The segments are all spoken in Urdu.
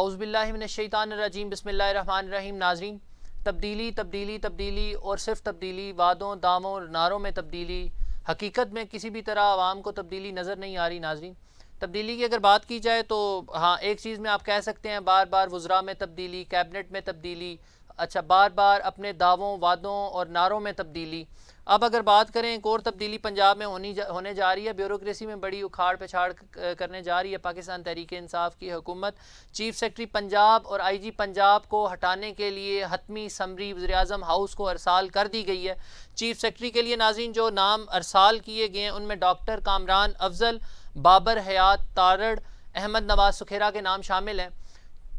اعوذ باللہ من الشیطان الرجیم بسم اللہ الرحمن الرحیم. ناظرین، تبدیلی تبدیلی تبدیلی اور صرف تبدیلی، وعدوں دعووں اور نعروں میں تبدیلی، حقیقت میں کسی بھی طرح عوام کو تبدیلی نظر نہیں آ رہی. ناظرین، تبدیلی کی اگر بات کی جائے تو ہاں، ایک چیز میں آپ کہہ سکتے ہیں بار بار وزراء میں تبدیلی، کیبنٹ میں تبدیلی، اچھا بار بار اپنے دعووں وعدوں اور نعروں میں تبدیلی. اب اگر بات کریں ایک اور تبدیلی پنجاب میں ہونے جا رہی ہے، بیوروکریسی میں بڑی اکھاڑ پچھاڑ کرنے جا رہی ہے پاکستان تحریک انصاف کی حکومت. چیف سیکرٹری پنجاب اور آئی جی پنجاب کو ہٹانے کے لیے حتمی سمری وزیراعظم ہاؤس کو ارسال کر دی گئی ہے. چیف سیکرٹری کے لیے ناظرین جو نام ارسال کیے گئے ہیں ان میں ڈاکٹر کامران افضل، بابر حیات تارڑ، احمد نواز سکھیرا کے نام شامل ہیں.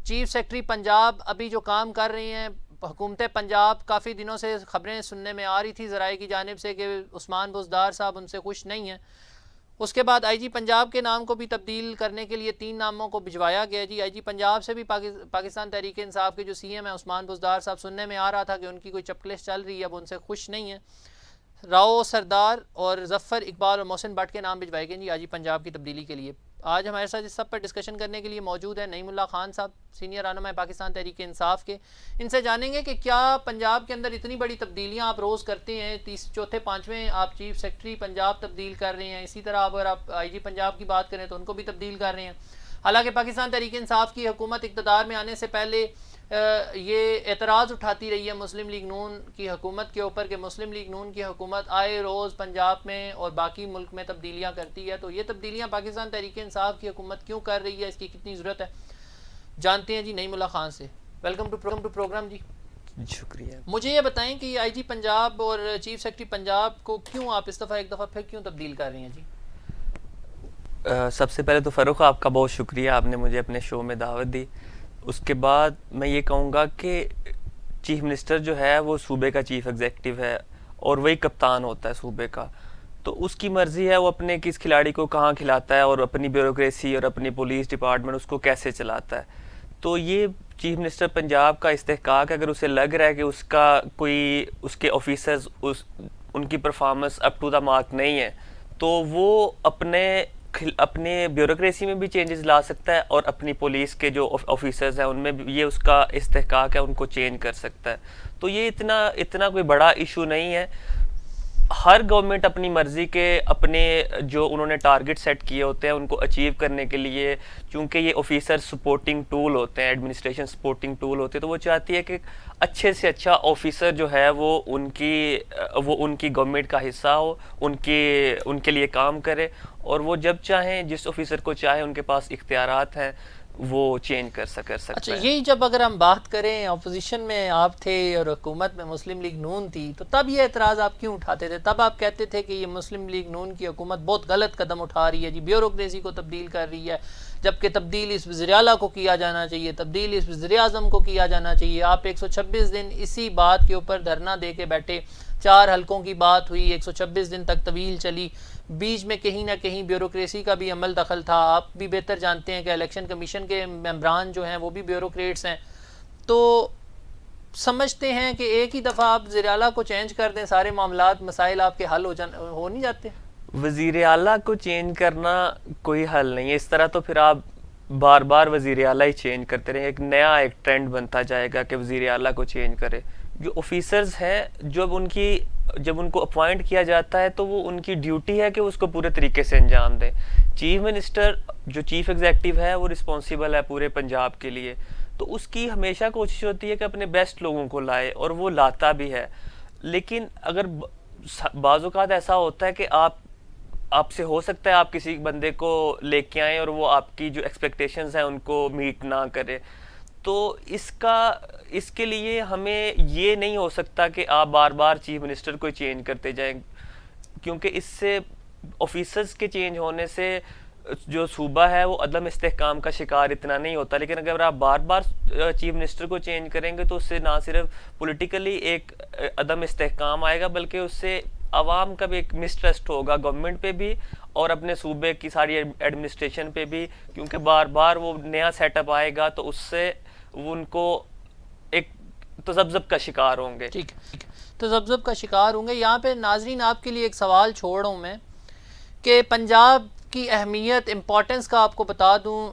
چیف سیکرٹری پنجاب ابھی جو کام کر رہے ہیں، حکومت پنجاب کافی دنوں سے خبریں سننے میں آ رہی تھی ذرائع کی جانب سے کہ عثمان بزدار صاحب ان سے خوش نہیں ہیں. اس کے بعد آئی جی پنجاب کے نام کو بھی تبدیل کرنے کے لیے 3 ناموں کو بھجوایا گیا. جی آئی جی پنجاب سے بھی پاکستان تحریک انصاف کے جو سی ایم ہیں عثمان بزدار صاحب، سننے میں آ رہا تھا کہ ان کی کوئی چپکلش چل رہی ہے، اب ان سے خوش نہیں ہیں. راؤ سردار اور ظفر اقبال اور محسن بٹ کے نام بھجوائے گئے جی آئی جی پنجاب کی تبدیلی کے لیے. آج ہمارے ساتھ اس سب پر ڈسکشن کرنے کے لیے موجود ہے نعیم اللہ خان صاحب، سینئر رہنما پاکستان تحریک انصاف کے. ان سے جانیں گے کہ کیا پنجاب کے اندر اتنی بڑی تبدیلیاں آپ روز کرتے ہیں، چوتھے پانچویں آپ چیف سیکرٹری پنجاب تبدیل کر رہے ہیں، اسی طرح اگر آپ آئی جی پنجاب کی بات کریں تو ان کو بھی تبدیل کر رہے ہیں. حالانکہ پاکستان تحریک انصاف کی حکومت اقتدار میں آنے سے پہلے یہ اعتراض اٹھاتی رہی ہے مسلم لیگ نون کی حکومت کے اوپر کہ مسلم لیگ نون کی حکومت آئے روز پنجاب میں اور باقی ملک میں تبدیلیاں کرتی ہے. تو یہ تبدیلیاں پاکستان تحریک انصاف کی حکومت کیوں کر رہی ہے، اس کی کتنی ضرورت ہے، جانتے ہیں جی نعیم اللہ خان سے. ویلکم ٹو پروگرام جی. شکریہ. مجھے یہ بتائیں کہ آئی جی پنجاب اور چیف سیکرٹری پنجاب کو کیوں آپ اس دفعہ ایک دفعہ پھر کیوں تبدیل کر رہے ہیں جی؟ سب سے پہلے تو فاروق آپ کا بہت شکریہ، آپ نے مجھے اپنے شو میں دعوت دی. اس کے بعد میں یہ کہوں گا کہ چیف منسٹر جو ہے وہ صوبے کا چیف ایگزیکٹو ہے اور وہی کپتان ہوتا ہے صوبے کا. تو اس کی مرضی ہے وہ اپنے کس کھلاڑی کو کہاں کھلاتا ہے اور اپنی بیوروکریسی اور اپنی پولیس ڈپارٹمنٹ اس کو کیسے چلاتا ہے. تو یہ چیف منسٹر پنجاب کا استحقاق ہے. اگر اسے لگ رہا ہے کہ اس کا کوئی اس کے آفیسرز ان کی performance up to the mark نہیں ہے تو وہ اپنے بیوروکریسی میں بھی چینجز لا سکتا ہے اور اپنی پولیس کے جو آفیسرز ہیں ان میں بھی یہ اس کا استحقاق ہے، ان کو چینج کر سکتا ہے. تو یہ اتنا کوئی بڑا ایشو نہیں ہے. ہر گورنمنٹ اپنی مرضی کے اپنے جو انہوں نے ٹارگٹ سیٹ کیے ہوتے ہیں ان کو اچیو کرنے کے لیے، چونکہ یہ آفیسر سپورٹنگ ٹول ہوتے ہیں، ایڈمنسٹریشن سپورٹنگ ٹول ہوتے ہیں، تو وہ چاہتی ہے کہ اچھے سے اچھا آفیسر جو ہے وہ ان کی گورنمنٹ کا حصہ ہو، ان کے لیے کام کرے، اور وہ جب چاہیں جس آفیسر کو چاہیں ان کے پاس اختیارات ہیں وہ چینج کر سکتا اچھا، ہے. یہی جب اگر ہم بات کریں اپوزیشن میں آپ تھے اور حکومت میں مسلم لیگ نون تھی تو تب یہ اعتراض آپ کیوں اٹھاتے تھے؟ تب آپ کہتے تھے کہ یہ مسلم لیگ نون کی حکومت بہت غلط قدم اٹھا رہی ہے جی، بیوروکریسی کو تبدیل کر رہی ہے، جبکہ تبدیل اس وزیر اعلیٰ کو کیا جانا چاہیے، تبدیل اس وزیر اعظم کو کیا جانا چاہیے. آپ 126 دن اسی بات کے اوپر دھرنا دے کے بیٹھے، 4 حلقوں کی بات ہوئی، 126 دن تک طویل چلی، بیچ میں کہیں نہ کہیں بیوروکریسی کا بھی عمل دخل تھا. آپ بھی بہتر جانتے ہیں کہ الیکشن کمیشن کے ممبران جو ہیں وہ بھی بیوروکریٹس ہیں. تو سمجھتے ہیں کہ ایک ہی دفعہ آپ وزیر اعلیٰ کو چینج کر دیں، سارے معاملات مسائل آپ کے حل ہو نہیں جاتے؟ وزیر اعلیٰ کو چینج کرنا کوئی حل نہیں ہے. اس طرح تو پھر آپ بار بار وزیر اعلیٰ ہی چینج کرتے رہیں، ایک ٹرینڈ بنتا جائے گا کہ وزیر اعلیٰ کو چینج کرے. جو آفیسرز ہیں جب ان کو اپوائنٹ کیا جاتا ہے تو وہ ان کی ڈیوٹی ہے کہ اس کو پورے طریقے سے انجام دیں. چیف منسٹر جو چیف ایگزیکٹو ہے وہ رسپانسیبل ہے پورے پنجاب کے لیے، تو اس کی ہمیشہ کوشش ہوتی ہے کہ اپنے بیسٹ لوگوں کو لائے، اور وہ لاتا بھی ہے. لیکن اگر بعض اوقات ایسا ہوتا ہے کہ آپ سے ہو سکتا ہے آپ کسی بندے کو لے کے آئیں اور وہ آپ کی جو ایکسپیکٹیشنز ہیں ان کو میٹ نہ کرے، تو اس کے لیے ہمیں یہ نہیں ہو سکتا کہ آپ بار بار چیف منسٹر کو چینج کرتے جائیں، کیونکہ اس سے آفیسرز کے چینج ہونے سے جو صوبہ ہے وہ عدم استحکام کا شکار اتنا نہیں ہوتا. لیکن اگر آپ بار بار چیف منسٹر کو چینج کریں گے تو اس سے نہ صرف پولیٹیکلی ایک عدم استحکام آئے گا بلکہ اس سے عوام کا بھی ایک مسٹرسٹ ہوگا گورنمنٹ پہ بھی اور اپنے صوبے کی ساری ایڈمنسٹریشن پہ بھی، کیونکہ بار بار وہ نیا سیٹ اپ آئے گا تو اس سے ان کو ایک تذبذب کا شکار ہوں گے. ٹھیک ہے، تذبذب کا شکار ہوں گے. یہاں پہ ناظرین آپ کے لیے ایک سوال چھوڑ رہا ہوں میں کہ پنجاب کی اہمیت امپورٹنس کا آپ کو بتا دوں،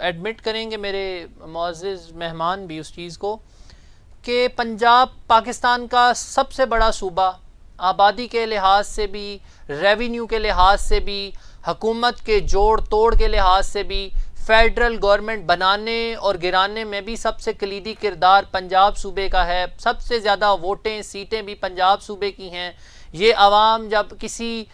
ایڈمٹ کریں گے میرے معزز مہمان بھی اس چیز کو کہ پنجاب پاکستان کا سب سے بڑا صوبہ، آبادی کے لحاظ سے بھی، ریونیو کے لحاظ سے بھی، حکومت کے جوڑ توڑ کے لحاظ سے بھی، فیڈرل گورنمنٹ بنانے اور گرانے میں بھی سب سے کلیدی کردار پنجاب صوبے کا ہے. سب سے زیادہ ووٹیں سیٹیں بھی پنجاب صوبے کی ہیں. یہ عوام جب کسی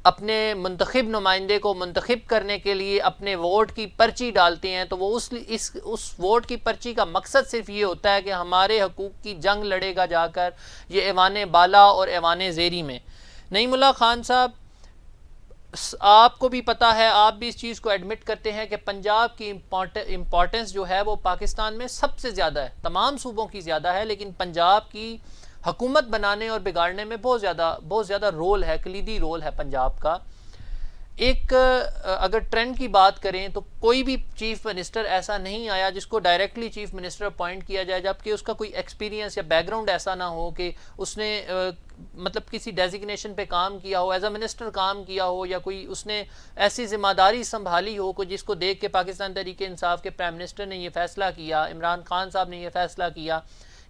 اپنے منتخب نمائندے کو منتخب کرنے کے لیے اپنے ووٹ کی پرچی ڈالتے ہیں تو وہ اس ووٹ کی پرچی کا مقصد صرف یہ ہوتا ہے کہ ہمارے حقوق کی جنگ لڑے گا جا کر یہ ایوان بالا اور ایوان زیری میں. نعیم اللہ خان صاحب، آپ کو بھی پتہ ہے، آپ بھی اس چیز کو ایڈمٹ کرتے ہیں کہ پنجاب کی امپورٹنس جو ہے وہ پاکستان میں سب سے زیادہ ہے، تمام صوبوں کی زیادہ ہے، لیکن پنجاب کی حکومت بنانے اور بگاڑنے میں بہت زیادہ رول ہے، کلیدی رول ہے پنجاب کا. ایک اگر ٹرینڈ کی بات کریں تو کوئی بھی چیف منسٹر ایسا نہیں آیا جس کو ڈائریکٹلی چیف منسٹر اپوائنٹ کیا جائے جبکہ اس کا کوئی ایکسپیرینس یا بیک گراؤنڈ ایسا نہ ہو کہ اس نے مطلب کسی ڈیزگنیشن پہ کام کیا ہو، ایز اے منسٹر کام کیا ہو، یا کوئی اس نے ایسی ذمہ داری سنبھالی ہو کہ جس کو دیکھ کے پاکستان تحریک انصاف کے پرائم منسٹر نے یہ فیصلہ کیا، عمران خان صاحب نے یہ فیصلہ کیا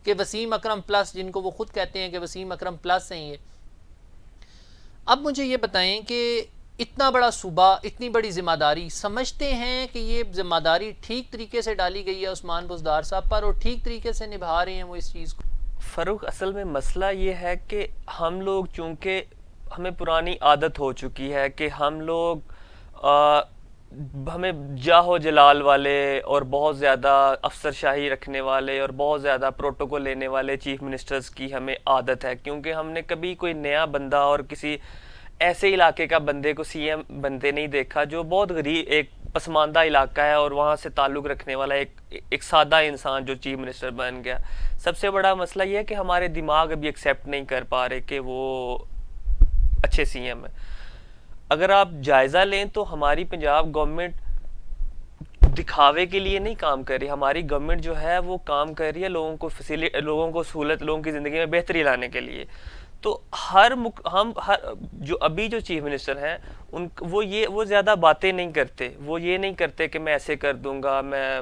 کہ وسیم اکرم پلس، جن کو وہ خود کہتے ہیں کہ وسیم اکرم پلس ہیں یہ. اب مجھے یہ بتائیں کہ اتنا بڑا صوبہ، اتنی بڑی ذمہ داری، سمجھتے ہیں کہ یہ ذمہ داری ٹھیک طریقے سے ڈالی گئی ہے عثمان بزدار صاحب پر اور ٹھیک طریقے سے نبھا رہے ہیں وہ اس چیز کو؟ فاروق، اصل میں مسئلہ یہ ہے کہ ہم لوگ چونکہ ہمیں پرانی عادت ہو چکی ہے کہ ہم لوگ ہمیں جاہ و جلال والے اور بہت زیادہ افسر شاہی رکھنے والے اور بہت زیادہ پروٹوکول لینے والے چیف منسٹرز کی ہمیں عادت ہے، کیونکہ ہم نے کبھی کوئی نیا بندہ اور کسی ایسے علاقے کا بندے کو سی ایم بنتے نہیں دیکھا جو بہت غریب ایک پسماندہ علاقہ ہے اور وہاں سے تعلق رکھنے والا ایک سادہ انسان جو چیف منسٹر بن گیا. سب سے بڑا مسئلہ یہ ہے کہ ہمارے دماغ ابھی ایکسیپٹ نہیں کر پا رہے کہ وہ اچھے سی ایم ہیں. اگر آپ جائزہ لیں تو ہماری پنجاب گورنمنٹ دکھاوے کے لیے نہیں کام کر رہی، ہماری گورنمنٹ جو ہے وہ کام کر رہی ہے لوگوں کو سہولت، لوگوں کی زندگی میں بہتری لانے کے لیے. تو جو ابھی جو چیف منسٹر ہیں وہ زیادہ باتیں نہیں کرتے، وہ یہ نہیں کرتے کہ میں ایسے کر دوں گا، میں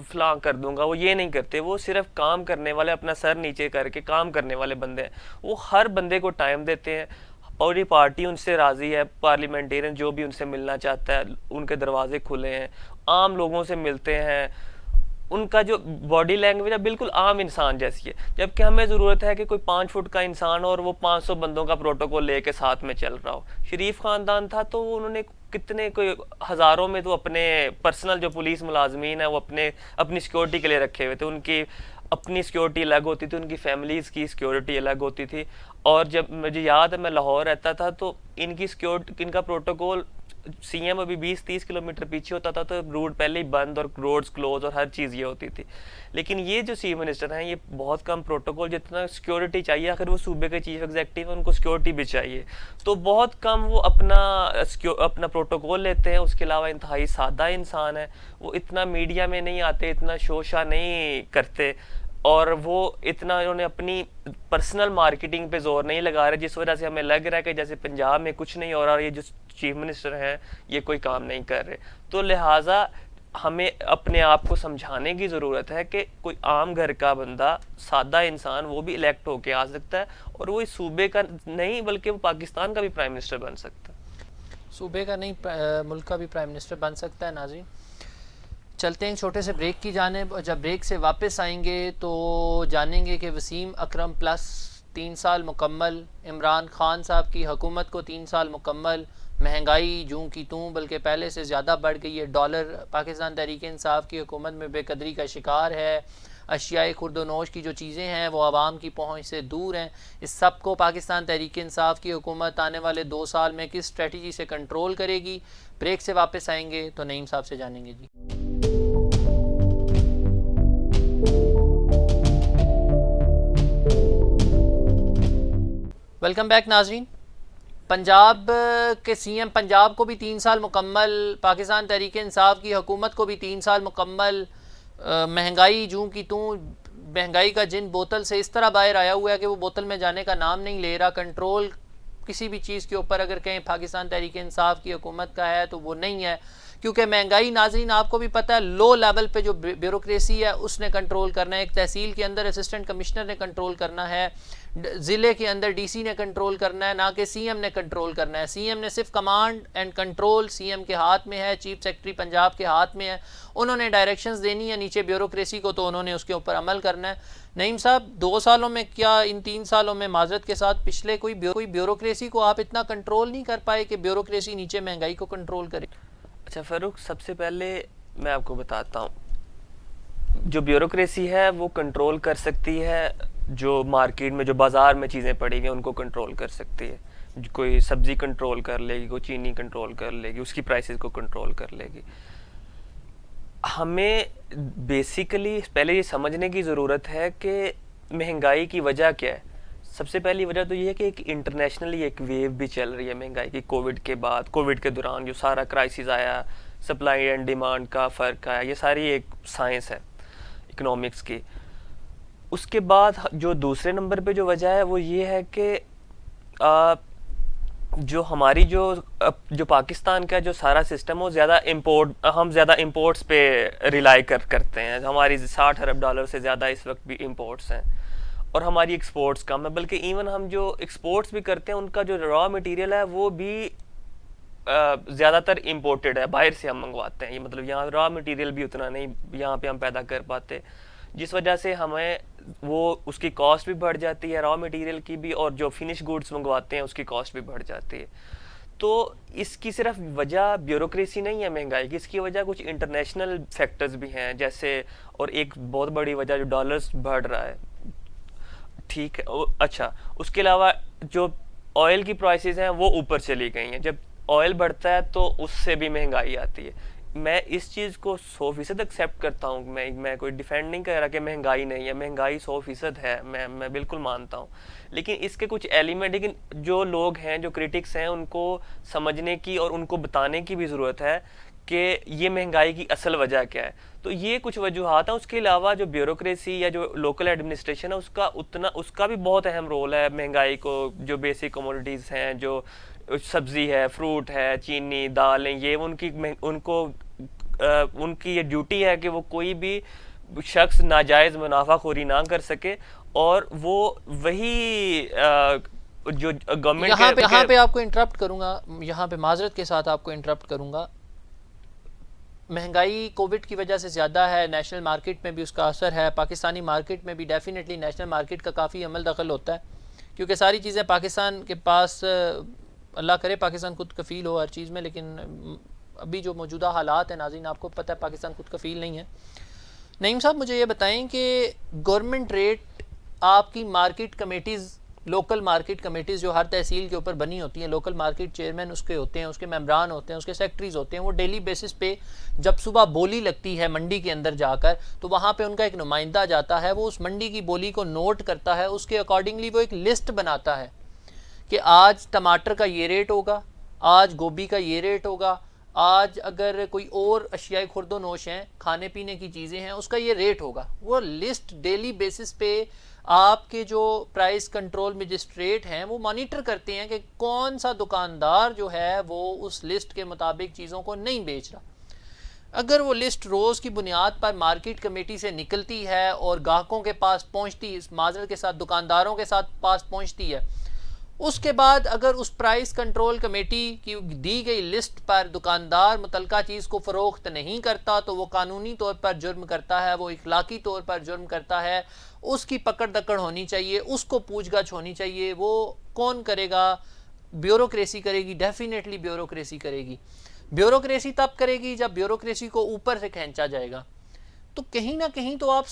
فلاں کر دوں گا، وہ یہ نہیں کرتے. وہ صرف کام کرنے والے، اپنا سر نیچے کر کے کام کرنے والے بندے ہیں. وہ ہر بندے کو ٹائم دیتے ہیں، پوری پارٹی ان سے راضی ہے، پارلیمنٹیرین جو بھی ان سے ملنا چاہتا ہے ان کے دروازے کھلے ہیں، عام لوگوں سے ملتے ہیں. ان کا جو باڈی لینگویج ہے بالکل عام انسان جیسی ہے، جبکہ ہمیں ضرورت ہے کہ کوئی 5 فٹ کا انسان اور وہ 500 بندوں کا پروٹوکول لے کے ساتھ میں چل رہا ہو. شریف خاندان تھا تو انہوں نے کتنے کوئی ہزاروں میں تو اپنے پرسنل جو پولیس ملازمین ہیں وہ اپنی سیکورٹی کے لیے رکھے ہوئے تھے. ان کی اپنی سیکورٹی الگ ہوتی تھی، ان کی فیملیز کی سیکورٹی الگ ہوتی تھی. اور جب مجھے یاد ہے میں لاہور رہتا تھا تو ان کی سیکورٹی، ان کا پروٹوکول سی ایم ابھی 20-30 کلومیٹر پیچھے ہوتا تھا تو روڈ پہلے ہی بند اور روڈز کلوز اور ہر چیز یہ ہوتی تھی. لیکن یہ جو چیف منسٹر ہیں یہ بہت کم پروٹوکول، جتنا سیکورٹی چاہیے، آخر وہ صوبے کے چیف ایگزیکٹو ہیں، ان کو سیکورٹی بھی چاہیے، تو بہت کم وہ اپنا پروٹوکول لیتے ہیں. اس کے علاوہ انتہائی سادہ انسان ہے، وہ اتنا میڈیا میں نہیں آتے، اتنا شوشہ نہیں کرتے، اور وہ اتنا انہوں نے اپنی پرسنل مارکیٹنگ پہ زور نہیں لگا رہے، جس وجہ سے ہمیں لگ رہا ہے کہ جیسے پنجاب میں کچھ نہیں ہو رہا اور یہ جو چیف منسٹر ہیں یہ کوئی کام نہیں کر رہے. تو لہٰذا ہمیں اپنے آپ کو سمجھانے کی ضرورت ہے کہ کوئی عام گھر کا بندہ، سادہ انسان، وہ بھی الیکٹ ہو کے آ سکتا ہے اور وہ اس صوبے کا نہیں بلکہ وہ پاکستان کا بھی پرائم منسٹر بن سکتا ہے. صوبے کا نہیں، ملک کا بھی پرائم منسٹر بن سکتا ہے. ناظرین چلتے ہیں چھوٹے سے بریک کی جانب. جب بریک سے واپس آئیں گے تو جانیں گے کہ وسیم اکرم پلس 3 سال مکمل، عمران خان صاحب کی حکومت کو 3 سال مکمل، مہنگائی جوں کی توں بلکہ پہلے سے زیادہ بڑھ گئی ہے، ڈالر پاکستان تحریک انصاف کی حکومت میں بے قدری کا شکار ہے، اشیاء خورد و نوش کی جو چیزیں ہیں وہ عوام کی پہنچ سے دور ہیں. اس سب کو پاکستان تحریک انصاف کی حکومت آنے والے 2 سال میں کس اسٹریٹجی سے کنٹرول کرے گی؟ بریک سے واپس آئیں گے تو نعیم صاحب سے جانیں گے. جی ویلکم بیک ناظرین. پنجاب کے سی ایم، پنجاب کو بھی 3 سال مکمل، پاکستان تحریک انصاف کی حکومت کو بھی 3 سال مکمل، مہنگائی جوں کی توں، مہنگائی کا جن بوتل سے اس طرح باہر آیا ہوا ہے کہ وہ بوتل میں جانے کا نام نہیں لے رہا. کنٹرول کسی بھی چیز کے اوپر اگر کہیں پاکستان تحریک انصاف کی حکومت کا ہے تو وہ نہیں ہے، کیونکہ مہنگائی ناظرین آپ کو بھی پتہ ہے لو لیول پہ جو بیوروکریسی ہے اس نے کنٹرول کرنا ہے، ایک تحصیل کے اندر اسسٹنٹ کمشنر نے کنٹرول کرنا ہے، ضلع کے اندر ڈی سی نے کنٹرول کرنا ہے، نہ کہ سی ایم نے کنٹرول کرنا ہے. سی ایم نے صرف command and control C M کے ہاتھ میں ہے، چیف سیکرٹری پنجاب کے ہاتھ میں ہے، انہوں نے ڈائریکشنز دینی ہے نیچے بیوروکریسی کو، تو انہوں نے اس کے اوپر عمل کرنا ہے. نعیم صاحب 2 سالوں میں کیا ان 3 سالوں میں معذرت کے ساتھ پچھلے کوئی بیوروکریسی کو آپ اتنا کنٹرول نہیں کر پائے کہ بیوروکریسی نیچے مہنگائی کو کنٹرول کرے؟ اچھا فاروق، سب سے پہلے میں آپ کو بتاتا ہوں، جو بیوروکریسی ہے وہ کنٹرول کر سکتی ہے جو مارکیٹ میں جو بازار میں چیزیں پڑی ہوئی ہیں ان کو کنٹرول کر سکتی ہے. کوئی سبزی کنٹرول کر لے گی، کوئی چینی کنٹرول کر لے گی، اس کی پرائسز کو کنٹرول کر لے گی. ہمیں بیسیکلی پہلے یہ سمجھنے کی ضرورت ہے کہ مہنگائی کی وجہ کیا ہے. سب سے پہلی وجہ تو یہ ہے کہ ایک انٹرنیشنلی ایک ویو بھی چل رہی ہے مہنگائی کی. کووڈ کے بعد، کووڈ کے دوران جو سارا کرائسس آیا، سپلائی اینڈ ڈیمانڈ کا فرق آیا، یہ ساری ایک سائنس ہے اکنامکس کی. اس کے بعد جو دوسرے نمبر پہ جو وجہ ہے وہ یہ ہے کہ جو ہماری جو پاکستان کا جو سارا سسٹم وہ زیادہ ہم زیادہ امپورٹس پہ ریلائی کرتے ہیں. ہماری $60 ارب سے زیادہ اس وقت بھی امپورٹس ہیں اور ہماری ایکسپورٹس کم ہے. بلکہ ایون ہم جو ایکسپورٹس بھی کرتے ہیں ان کا جو را مٹیریل ہے وہ بھی زیادہ تر امپورٹڈ ہے، باہر سے ہم منگواتے ہیں. یہ مطلب یہاں را مٹیریل بھی اتنا نہیں یہاں پہ ہم پیدا کر پاتے، جس وجہ سے ہمیں وہ اس کی کاسٹ بھی بڑھ جاتی ہے را مٹیریل کی بھی، اور جو فنش گوڈز منگواتے ہیں اس کی کاسٹ بھی بڑھ جاتی ہے. تو اس کی صرف وجہ بیوروکریسی نہیں ہے مہنگائی کی، اس کی وجہ کچھ انٹرنیشنل فیکٹرز بھی ہیں جیسے، اور ایک بہت بڑی وجہ جو ڈالرز بڑھ رہا ہے. ٹھیک ہے، اچھا اس کے علاوہ جو آئل کی پرائسز ہیں وہ اوپر چلی گئی ہیں. جب آئل بڑھتا ہے تو اس سے بھی مہنگائی آتی ہے. میں اس چیز کو 100% ایکسیپٹ کرتا ہوں. میں کوئی ڈیفینڈ نہیں کر رہا کہ مہنگائی نہیں ہے، مہنگائی 100% ہے، میں بالکل مانتا ہوں. لیکن اس کے کچھ ایلیمنٹ، لیکن جو لوگ ہیں جو کریٹکس ہیں ان کو سمجھنے کی اور ان کو بتانے کی بھی ضرورت ہے کہ یہ مہنگائی کی اصل وجہ کیا ہے. تو یہ کچھ وجوہات ہیں. اس کے علاوہ جو بیوروکریسی یا جو لوکل ایڈمنسٹریشن ہے اس کا بھی بہت اہم رول ہے مہنگائی کو. جو بیسک کموڈیٹیز ہیں، جو سبزی ہے، فروٹ ہے، چینی، دالیں، یہ ان کی یہ ڈیوٹی ہے کہ وہ کوئی بھی شخص ناجائز منافع خوری نہ کر سکے. اور وہ وہی جو گورنمنٹ یہاں پہ آپ کو انٹرپٹ کروں گا، یہاں پہ معذرت کے ساتھ آپ کو انٹرپٹ کروں گا. مہنگائی کووڈ کی وجہ سے زیادہ ہے، نیشنل مارکیٹ میں بھی اس کا اثر ہے، پاکستانی مارکیٹ میں بھی ڈیفینیٹلی نیشنل مارکیٹ کا کافی عمل دخل ہوتا ہے، کیونکہ ساری چیزیں پاکستان کے پاس، اللہ کرے پاکستان خود کفیل ہو ہر چیز میں، لیکن ابھی جو موجودہ حالات ہیں ناظرین آپ کو پتہ ہے پاکستان خود کفیل نہیں ہے. نعیم صاحب مجھے یہ بتائیں کہ گورنمنٹ ریٹ آپ کی market committees, local market committees جو ہر تحصیل کے اوپر بنی ہوتی ہیں، لوکل مارکیٹ چیئرمین اس کے ہوتے ہیں، اس کے ممبران ہوتے ہیں، اس کے سیکٹریز ہوتے ہیں، وہ ڈیلی بیسس پہ جب صبح بولی لگتی ہے منڈی کے اندر جا کر تو وہاں پہ ان کا ایک نمائندہ جاتا ہے، وہ اس منڈی کی بولی کو نوٹ کرتا ہے، اس کے اکارڈنگلی وہ ایک لسٹ بناتا ہے کہ آج ٹماٹر کا یہ ریٹ ہوگا، آج گوبھی کا یہ ریٹ ہوگا، آج اگر کوئی اور اشیاء خرد و نوش ہیں، کھانے پینے کی چیزیں ہیں، اس کا یہ ریٹ ہوگا. وہ لسٹ ڈیلی بیسس پہ آپ کے جو پرائس کنٹرول مجسٹریٹ ہیں وہ مانیٹر کرتے ہیں کہ کون سا دکاندار جو ہے وہ اس لسٹ کے مطابق چیزوں کو نہیں بیچ رہا. اگر وہ لسٹ روز کی بنیاد پر مارکیٹ کمیٹی سے نکلتی ہے اور گاہکوں کے پاس پہنچتی، معذرت کے ساتھ دکانداروں کے ساتھ پاس پہنچتی ہے، اس کے بعد اگر اس پرائس کنٹرول کمیٹی کی دی گئی لسٹ پر دکاندار متعلقہ چیز کو فروخت نہیں کرتا تو وہ قانونی طور پر جرم کرتا ہے، وہ اخلاقی طور پر جرم کرتا ہے. اس کی پکڑ دکڑ ہونی چاہیے، اس کو پوچھ گچھ ہونی چاہیے. وہ کون کرے گا؟ بیوروکریسی کرے گی، ڈیفینیٹلی بیوروکریسی کرے گی. بیوروکریسی تب کرے گی جب بیوروکریسی کو اوپر سے کھینچا جائے گا. تو کہیں نہ کہیں تو آپ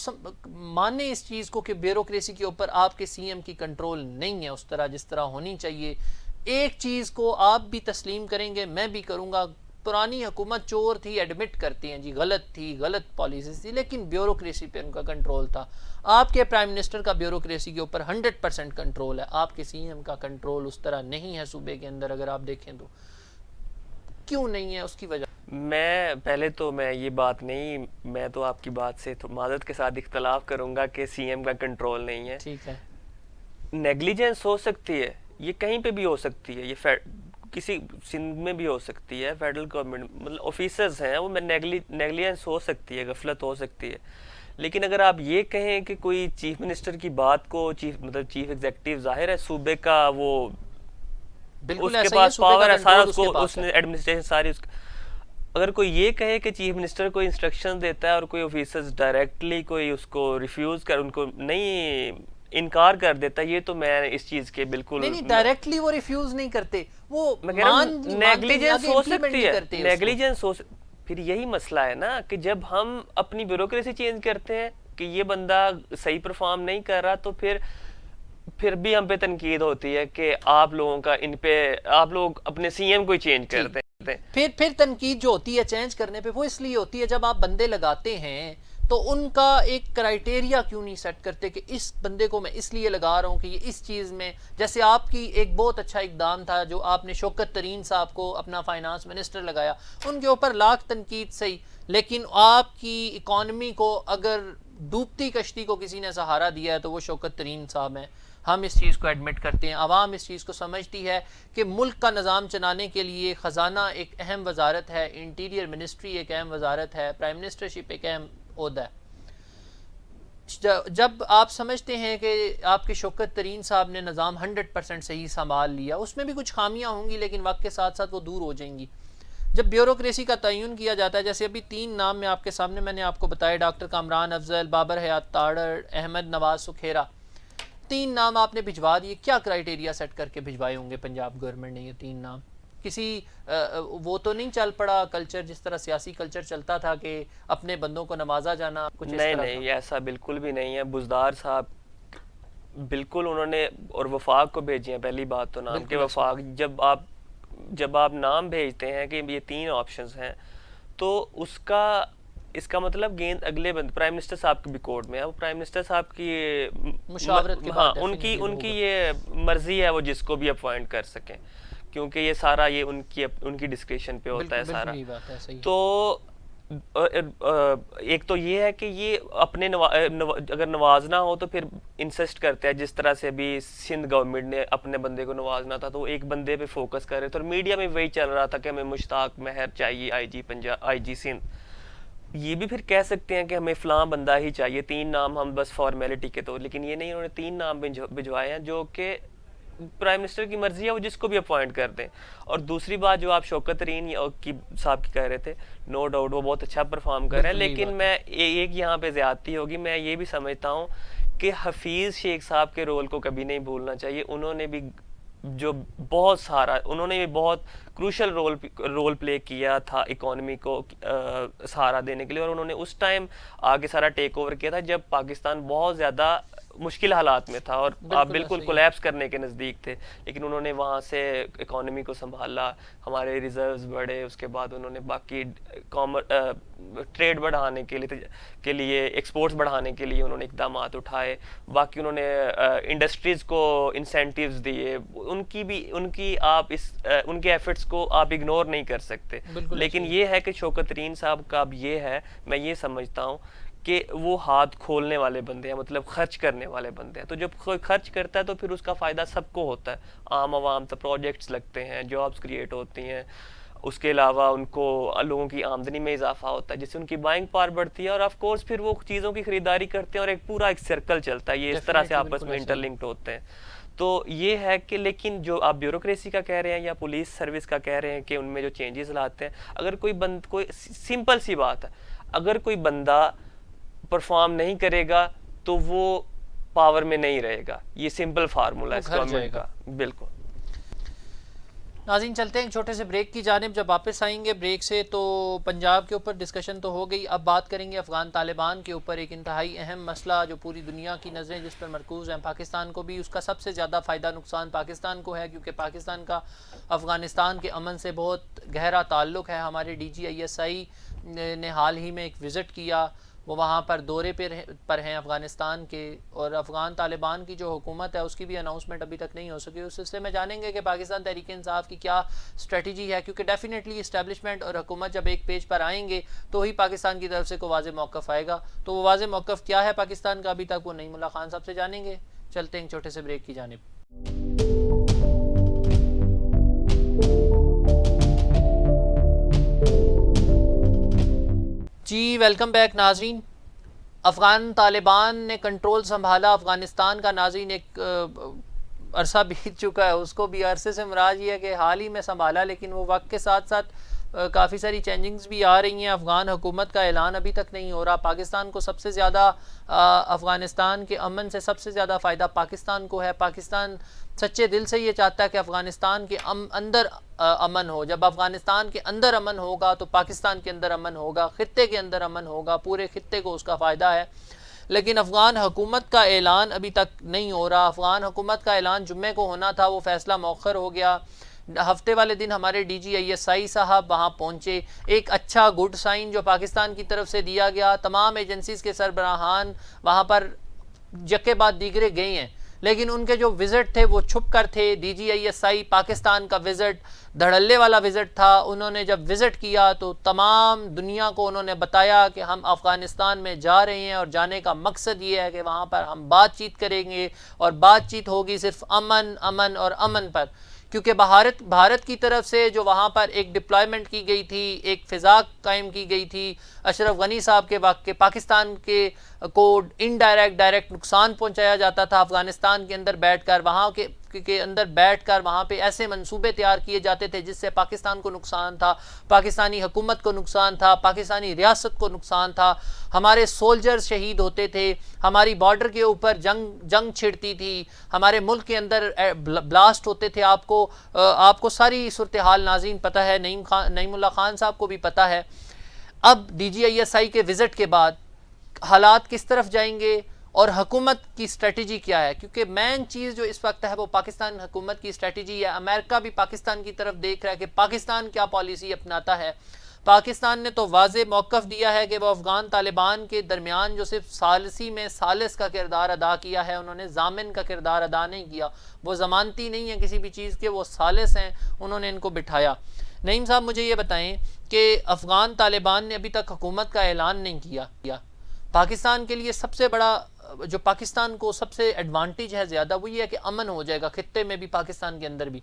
مانیں اس چیز کو کہ بیوروکریسی کے اوپر آپ کے سی ایم کی کنٹرول نہیں ہے اس طرح جس طرح ہونی چاہیے. ایک چیز کو آپ بھی تسلیم کریں گے، میں بھی کروں گا، پرانی حکومت چور تھی، ایڈمٹ کرتی ہیں جی، غلط تھی، غلط پالیسیز تھی، لیکن بیوروکریسی پہ ان کا کنٹرول تھا. آپ کے پرائم منسٹر کا بیوروکریسی کے اوپر 100% کنٹرول ہے، آپ کے سی ایم کا کنٹرول اس طرح نہیں ہے صوبے کے اندر. اگر آپ دیکھیں تو کیوں نہیں ہے؟ اس کی وجہ میں یہ بات نہیں، میں تو آپ کی بات سے معذرت کے ساتھ اختلاف کروں گا کہ سی ایم کا کنٹرول نہیں ہے. ٹھیک ہے، نیگلیجنس ہو سکتی ہے، یہ کہیں پہ بھی ہو سکتی ہے، یہ کسی سندھ میں بھی ہو سکتی ہے، فیڈرل گورنمنٹ مطلب آفیسرز ہیں وہ میں نیگلیجنس ہو سکتی ہے، غفلت ہو سکتی ہے. لیکن اگر آپ یہ کہیں کہ کوئی چیف منسٹر کی بات کو چیف ایگزیکٹو، ظاہر ہے صوبے کا وہ بالکل اس کے ایسا ہی ہے، پاس صوبے کا پاور ہے سارا، کنٹرول اس اس کے کو پاس اس ہے. نے ایڈمنسٹریشن ساری اگر کوئی یہ کہے کہ چیف منسٹر کو انسٹرکشن دیتا ہے اور کوئی آفیسرز ڈائریکٹلی کوئی اس کو ریفیوز کر ان کو نہیں انکار کر دیتا ہے، یہ تو میں اس چیز کے بالکل نہیں ڈائریکٹلی وہ ریفیوز نہیں کرتے، وہ میں کہہ رہا ہوں مانتے نہیں، نیگلیجنس آگے ہو امپلیمنٹ سکتی نہیں ہے، کرتے اس کو. نیگلیجنس پھر یہی مسئلہ ہے نا کہ جب ہم اپنی بیوروکریسی چینج کرتے ہیں کہ یہ بندہ صحیح پرفارم نہیں کر رہا، تو پھر بھی ہم پہ تنقید ہوتی ہے کہ آپ لوگوں کا ان پہ آپ لوگ اپنے سی ایم کو ہی چینج کرتے ہیں. پھر تنقید جو ہوتی ہے چینج کرنے پہ وہ اس لیے ہوتی ہے جب آپ بندے لگاتے ہیں تو ان کا ایک کرائٹیریا کیوں نہیں سیٹ کرتے کہ اس بندے کو میں اس لیے لگا رہا ہوں کہ یہ اس چیز میں، جیسے آپ کی ایک بہت اچھا اقدام تھا جو آپ نے شوکت ترین صاحب کو اپنا فائنانس منسٹر لگایا، ان کے اوپر لاکھ تنقید صحیح، لیکن آپ کی اکانومی کو اگر ڈوبتی کشتی کو کسی نے سہارا دیا ہے تو وہ شوکت ترین صاحب ہیں. ہم اس چیز کو ایڈمٹ کرتے ہیں، عوام اس چیز کو سمجھتی ہے کہ ملک کا نظام چلانے کے لیے خزانہ ایک اہم وزارت ہے، انٹیریئر منسٹری ایک اہم وزارت ہے، پرائم منسٹرشپ ایک اہم عہدہ ہے. جب آپ سمجھتے ہیں کہ آپ کے شوکت ترین صاحب نے نظام 100% صحیح سنبھال لیا، اس میں بھی کچھ خامیاں ہوں گی لیکن وقت کے ساتھ ساتھ وہ دور ہو جائیں گی. جب بیوروکریسی کا تعین کیا جاتا ہے، جیسے ابھی 3 نام میں آپ کے سامنے میں نے آپ کو بتایا، ڈاکٹر کامران افضل، بابر حیات تاڑر، احمد نواز سکھیرا، 3 نام آپ نے بھجوا دیے. کیا کرائیٹیریا سیٹ کر کے بھجوائے ہوں گے پنجاب گورنمنٹ نے یہ 3 نام؟ کسی وہ تو نہیں چل پڑا کلچر جس طرح سیاسی کلچر چلتا تھا کہ اپنے بندوں کو نوازا جانا، کچھ اس طرح کا؟ نہیں ایسا بالکل بھی نہیں ہے. بزدار صاحب بالکل انہوں نے اور وفاق کو بھیجے ہیں، پہلی بات تو نام کے وفاق. جب آپ نام بھیجتے ہیں کہ یہ 3 آپشنز ہیں تو اس کا مطلب گیند اگلے پرائم منسٹر صاحب کی بھی کورٹ میں ہے. وہ پرائم منسٹر صاحب کی مشاورت کے ہاں بعد ان کی یہ مرضی ہے وہ جس کو بھی اپوائنٹ کر سکیں، کیونکہ یہ سارا یہ ان کی ڈسکریشن پہ ہوتا ہے سارا. تو ایک تو یہ ہے کہ یہ اپنے اگر نوازنا ہو تو پھر انسسٹ کرتے ہیں، جس طرح سے ابھی سندھ گورنمنٹ نے اپنے بندے کو نوازنا تھا تو وہ ایک بندے پہ فوکس کر رہے تھے، اور میڈیا میں وہی چل رہا تھا کہ ہمیں مشتاق مہر چاہیے آئی جی سندھ. یہ بھی پھر کہہ سکتے ہیں کہ ہمیں فلاں بندہ ہی چاہیے، 3 نام ہم بس فارمیلٹی کے طور، لیکن یہ نہیں، انہوں نے 3 نام بھجوائے ہیں جو کہ پرائم منسٹر کی مرضی ہے وہ جس کو بھی اپوائنٹ کر دیں. اور دوسری بات جو آپ شوکت ترین کی صاحب کی کہہ رہے تھے، نو ڈاؤٹ وہ بہت اچھا پرفارم کر رہے ہیں، لیکن میں ایک یہاں پہ زیادتی ہوگی. میں یہ بھی سمجھتا ہوں کہ حفیظ شیخ صاحب کے رول کو کبھی نہیں بھولنا چاہیے. انہوں نے بھی بہت کروشل رول پلے کیا تھا اکانومی کو سہارا دینے کے لیے، اور انہوں نے اس ٹائم آگے سارا ٹیک اوور کیا تھا جب پاکستان بہت زیادہ مشکل حالات میں تھا اور آپ بالکل کولیپس کرنے کے نزدیک تھے، لیکن انہوں نے وہاں سے اکانومی کو سنبھالا، ہمارے ریزروز بڑھے، اس کے بعد انہوں نے باقی ٹریڈ بڑھانے کے لیے ایکسپورٹس بڑھانے کے لیے انہوں نے اقدامات اٹھائے، باقی انہوں نے انڈسٹریز کو انسینٹیوز دیے. ان کے ایفرٹس کو آپ اگنور نہیں کر سکتے. لیکن یہ ہے کہ شوکت ترین صاحب کا اب یہ ہے، میں یہ سمجھتا ہوں کہ وہ ہاتھ کھولنے والے بندے ہیں، مطلب خرچ کرنے والے بندے ہیں. تو جب کوئی خرچ کرتا ہے تو پھر اس کا فائدہ سب کو ہوتا ہے، عام عوام تو پروجیکٹس لگتے ہیں، جابس کریٹ ہوتی ہیں، اس کے علاوہ ان کو لوگوں کی آمدنی میں اضافہ ہوتا ہے جس سے ان کی بائنگ پاور بڑھتی ہے، اور آف کورس پھر وہ چیزوں کی خریداری کرتے ہیں اور ایک پورا ایک سرکل چلتا ہے، یہ اس طرح سے آپس میں انٹر لنکڈ ہوتے ہیں. تو یہ ہے کہ لیکن جو آپ بیوروکریسی کا کہہ رہے ہیں یا پولیس سروس کا کہہ رہے ہیں کہ ان میں جو چینجز لاتے ہیں، اگر کوئی سمپل سی بات ہے، اگر کوئی بندہ پرفارم نہیں کرے گا تو وہ پاور میں نہیں رہے گا. یہ سمپل فارمولا ہے اس گورنمنٹ کا. بالکل. ناظرین چلتے ہیں ایک چھوٹے سے بریک کی جانب. جب واپس آئیں گے بریک سے تو پنجاب کے اوپر ڈسکشن تو ہو گئی، اب بات کریں گے افغان طالبان کے اوپر، ایک انتہائی اہم مسئلہ جو پوری دنیا کی نظریں جس پر مرکوز ہیں. پاکستان کو بھی اس کا سب سے زیادہ فائدہ نقصان پاکستان کو ہے، کیونکہ پاکستان کا افغانستان کے امن سے بہت گہرا تعلق ہے. ہمارے DGISI نے حال ہی میں ایک وزٹ کیا، وہ وہاں پر دورے پر ہیں افغانستان کے، اور افغان طالبان کی جو حکومت ہے اس کی بھی اناؤنسمنٹ ابھی تک نہیں ہو سکی. اس سلسلے میں جانیں گے کہ پاکستان تحریک انصاف کی کیا اسٹریٹجی ہے، کیونکہ ڈیفینیٹلی اسٹیبلشمنٹ اور حکومت جب ایک پیج پر آئیں گے تو ہی پاکستان کی طرف سے کوئی واضح موقف آئے گا. تو وہ واضح موقف کیا ہے پاکستان کا ابھی تک وہ نہیں، ملا خان صاحب سے جانیں گے. چلتے ہیں چھوٹے سے بریک کی جانب. جی ویلکم بیک ناظرین. افغان طالبان نے کنٹرول سنبھالا افغانستان کا. ناظرین ایک عرصہ بیت چکا ہے, اس کو بھی عرصے سے مراد یہ ہے کہ حال ہی میں سنبھالا, لیکن وہ وقت کے ساتھ ساتھ کافی ساری چینجنگز بھی آ رہی ہیں. افغان حکومت کا اعلان ابھی تک نہیں ہو رہا. پاکستان کو سب سے زیادہ افغانستان کے امن سے سب سے زیادہ فائدہ پاکستان کو ہے. پاکستان سچے دل سے یہ چاہتا ہے کہ افغانستان کے اندر امن ہو. جب افغانستان کے اندر امن ہوگا تو پاکستان کے اندر امن ہوگا, خطے کے اندر امن ہوگا, پورے خطے کو اس کا فائدہ ہے. لیکن افغان حکومت کا اعلان ابھی تک نہیں ہو رہا. افغان حکومت کا اعلان جمعے کو ہونا تھا, وہ فیصلہ مؤخر ہو گیا. ہفتے والے دن ہمارے DGISI صاحب وہاں پہنچے. ایک اچھا گڈ سائن جو پاکستان کی طرف سے دیا گیا. تمام ایجنسیز کے سربراہان وہاں پر یکے بعد دیگرے گئے ہیں, لیکن ان کے جو وزٹ تھے وہ چھپ کر تھے. DGISI پاکستان کا وزٹ دھڑلے والا وزٹ تھا. انہوں نے جب وزٹ کیا تو تمام دنیا کو انہوں نے بتایا کہ ہم افغانستان میں جا رہے ہیں, اور جانے کا مقصد یہ ہے کہ وہاں پر ہم بات چیت کریں گے, اور بات چیت ہوگی صرف امن امن اور امن پر. کیونکہ بھارت کی طرف سے جو وہاں پر ایک ڈپلائمنٹ کی گئی تھی, ایک فضا قائم کی گئی تھی اشرف غنی صاحب کے وقت کے, پاکستان کے کو ڈائریکٹ نقصان پہنچایا جاتا تھا افغانستان کے اندر بیٹھ کر. وہاں کے اندر بیٹھ کر وہاں پہ ایسے منصوبے تیار کیے جاتے تھے جس سے پاکستان کو نقصان تھا, پاکستانی حکومت کو نقصان تھا, پاکستانی ریاست کو نقصان تھا. ہمارے سولجرز شہید ہوتے تھے, ہماری بارڈر کے اوپر جنگ چھڑتی تھی, ہمارے ملک کے اندر بلاسٹ ہوتے تھے. آپ کو ساری صورتحال ناظرین پتہ ہے, نعیم اللہ خان صاحب کو بھی پتہ ہے. اب DGISI کے وزٹ کے بعد حالات کس طرف جائیں گے اور حکومت کی اسٹریٹجی کیا ہے, کیونکہ مین چیز جو اس وقت ہے وہ پاکستان حکومت کی اسٹریٹجی ہے. امریکہ بھی پاکستان کی طرف دیکھ رہا ہے کہ پاکستان کیا پالیسی اپناتا ہے. پاکستان نے تو واضح موقف دیا ہے کہ وہ افغان طالبان کے درمیان جو صرف ثالثی میں ثالث کا کردار ادا کیا ہے, انہوں نے ضامن کا کردار ادا نہیں کیا. وہ ضمانتی نہیں ہے کسی بھی چیز کے, وہ ثالث ہیں, انہوں نے ان کو بٹھایا. نعیم صاحب مجھے یہ بتائیں کہ افغان طالبان نے ابھی تک حکومت کا اعلان نہیں کیا. پاکستان کے لیے سب سے بڑا جو پاکستان کو سب سے ایڈوانٹیج ہے زیادہ, وہ یہ ہے کہ امن ہو جائے گا خطے میں بھی, پاکستان کے اندر بھی.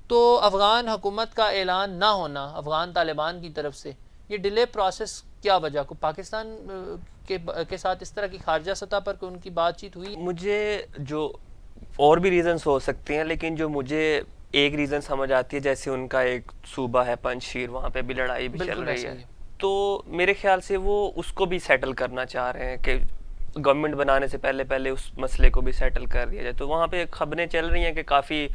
تو افغان حکومت کا اعلان نہ ہونا افغان طالبان کی طرف سے, یہ ڈیلے پروسیس کیا وجہ کو پاکستان کے ساتھ اس طرح کی خارجہ سطح پر ان کی بات چیت ہوئی؟ مجھے جو اور بھی ریزنز ہو سکتے ہیں, لیکن جو مجھے ایک ریزن سمجھ آتی ہے, جیسے ان کا ایک صوبہ ہے پنجشیر, وہاں پہ بھی لڑائی بھی چل رہی ہے, تو میرے خیال سے وہ اس کو بھی سیٹل کرنا چاہ رہے ہیں کہ گورنمنٹ بنانے سے پہلے اس مسئلے کو بھی سیٹل کر دیا جائے. تو وہاں پہ خبریں چل رہی ہیں کہ کافی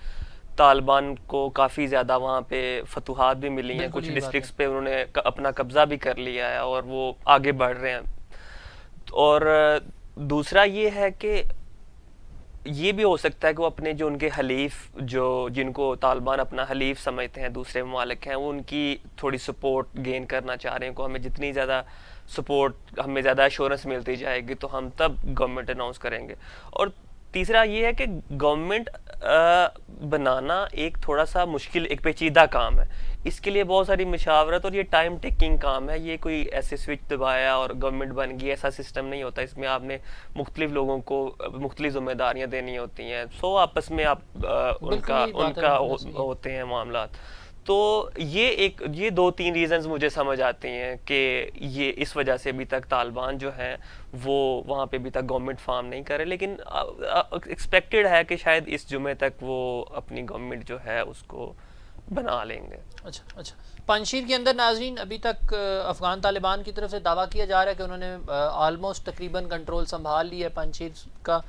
طالبان کو کافی زیادہ وہاں پہ فتوحات بھی ملی ہیں, کچھ ڈسٹرکٹس پہ انہوں نے اپنا قبضہ بھی کر لیا ہے اور وہ آگے بڑھ رہے ہیں. اور دوسرا یہ ہے کہ یہ بھی ہو سکتا ہے کہ وہ اپنے جو ان کے حلیف, جن کو طالبان اپنا حلیف سمجھتے ہیں, دوسرے ممالک ہیں, وہ ان کی تھوڑی سپورٹ گین کرنا چاہ رہے ہیں کہ ہمیں جتنی زیادہ سپورٹ, ہمیں زیادہ ایشورنس ملتی جائے گی تو ہم تب گورنمنٹ اناؤنس کریں گے. اور تیسرا یہ ہے کہ گورنمنٹ بنانا ایک تھوڑا سا مشکل, ایک پیچیدہ کام ہے. اس کے لیے بہت ساری مشاورت اور یہ ٹائم ٹیکنگ کام ہے. یہ کوئی ایسے سوئچ دبایا اور گورنمنٹ بن گئی, ایسا سسٹم نہیں ہوتا. اس میں آپ نے مختلف لوگوں کو مختلف ذمہ داریاں دینی ہوتی ہیں, سو آپس میں آپ ان کا ہوتے ہیں معاملات. تو یہ 2-3 ریزنز مجھے سمجھ آتے ہیں کہ یہ اس وجہ سے ابھی تک طالبان جو ہیں وہ وہاں پہ ابھی تک گورنمنٹ فارم نہیں کرے, لیکن ایکسپیکٹڈ ہے کہ شاید اس جمعے تک وہ اپنی گورنمنٹ جو ہے اس کو بنا لیں گے. اچھا, پنجشیر کے اندر ناظرین ابھی تک افغان طالبان کی طرف سے دعویٰ کیا جا رہا ہے کہ انہوں نے آلموسٹ تقریباً کنٹرول سنبھال لی ہے پنجشیر کا.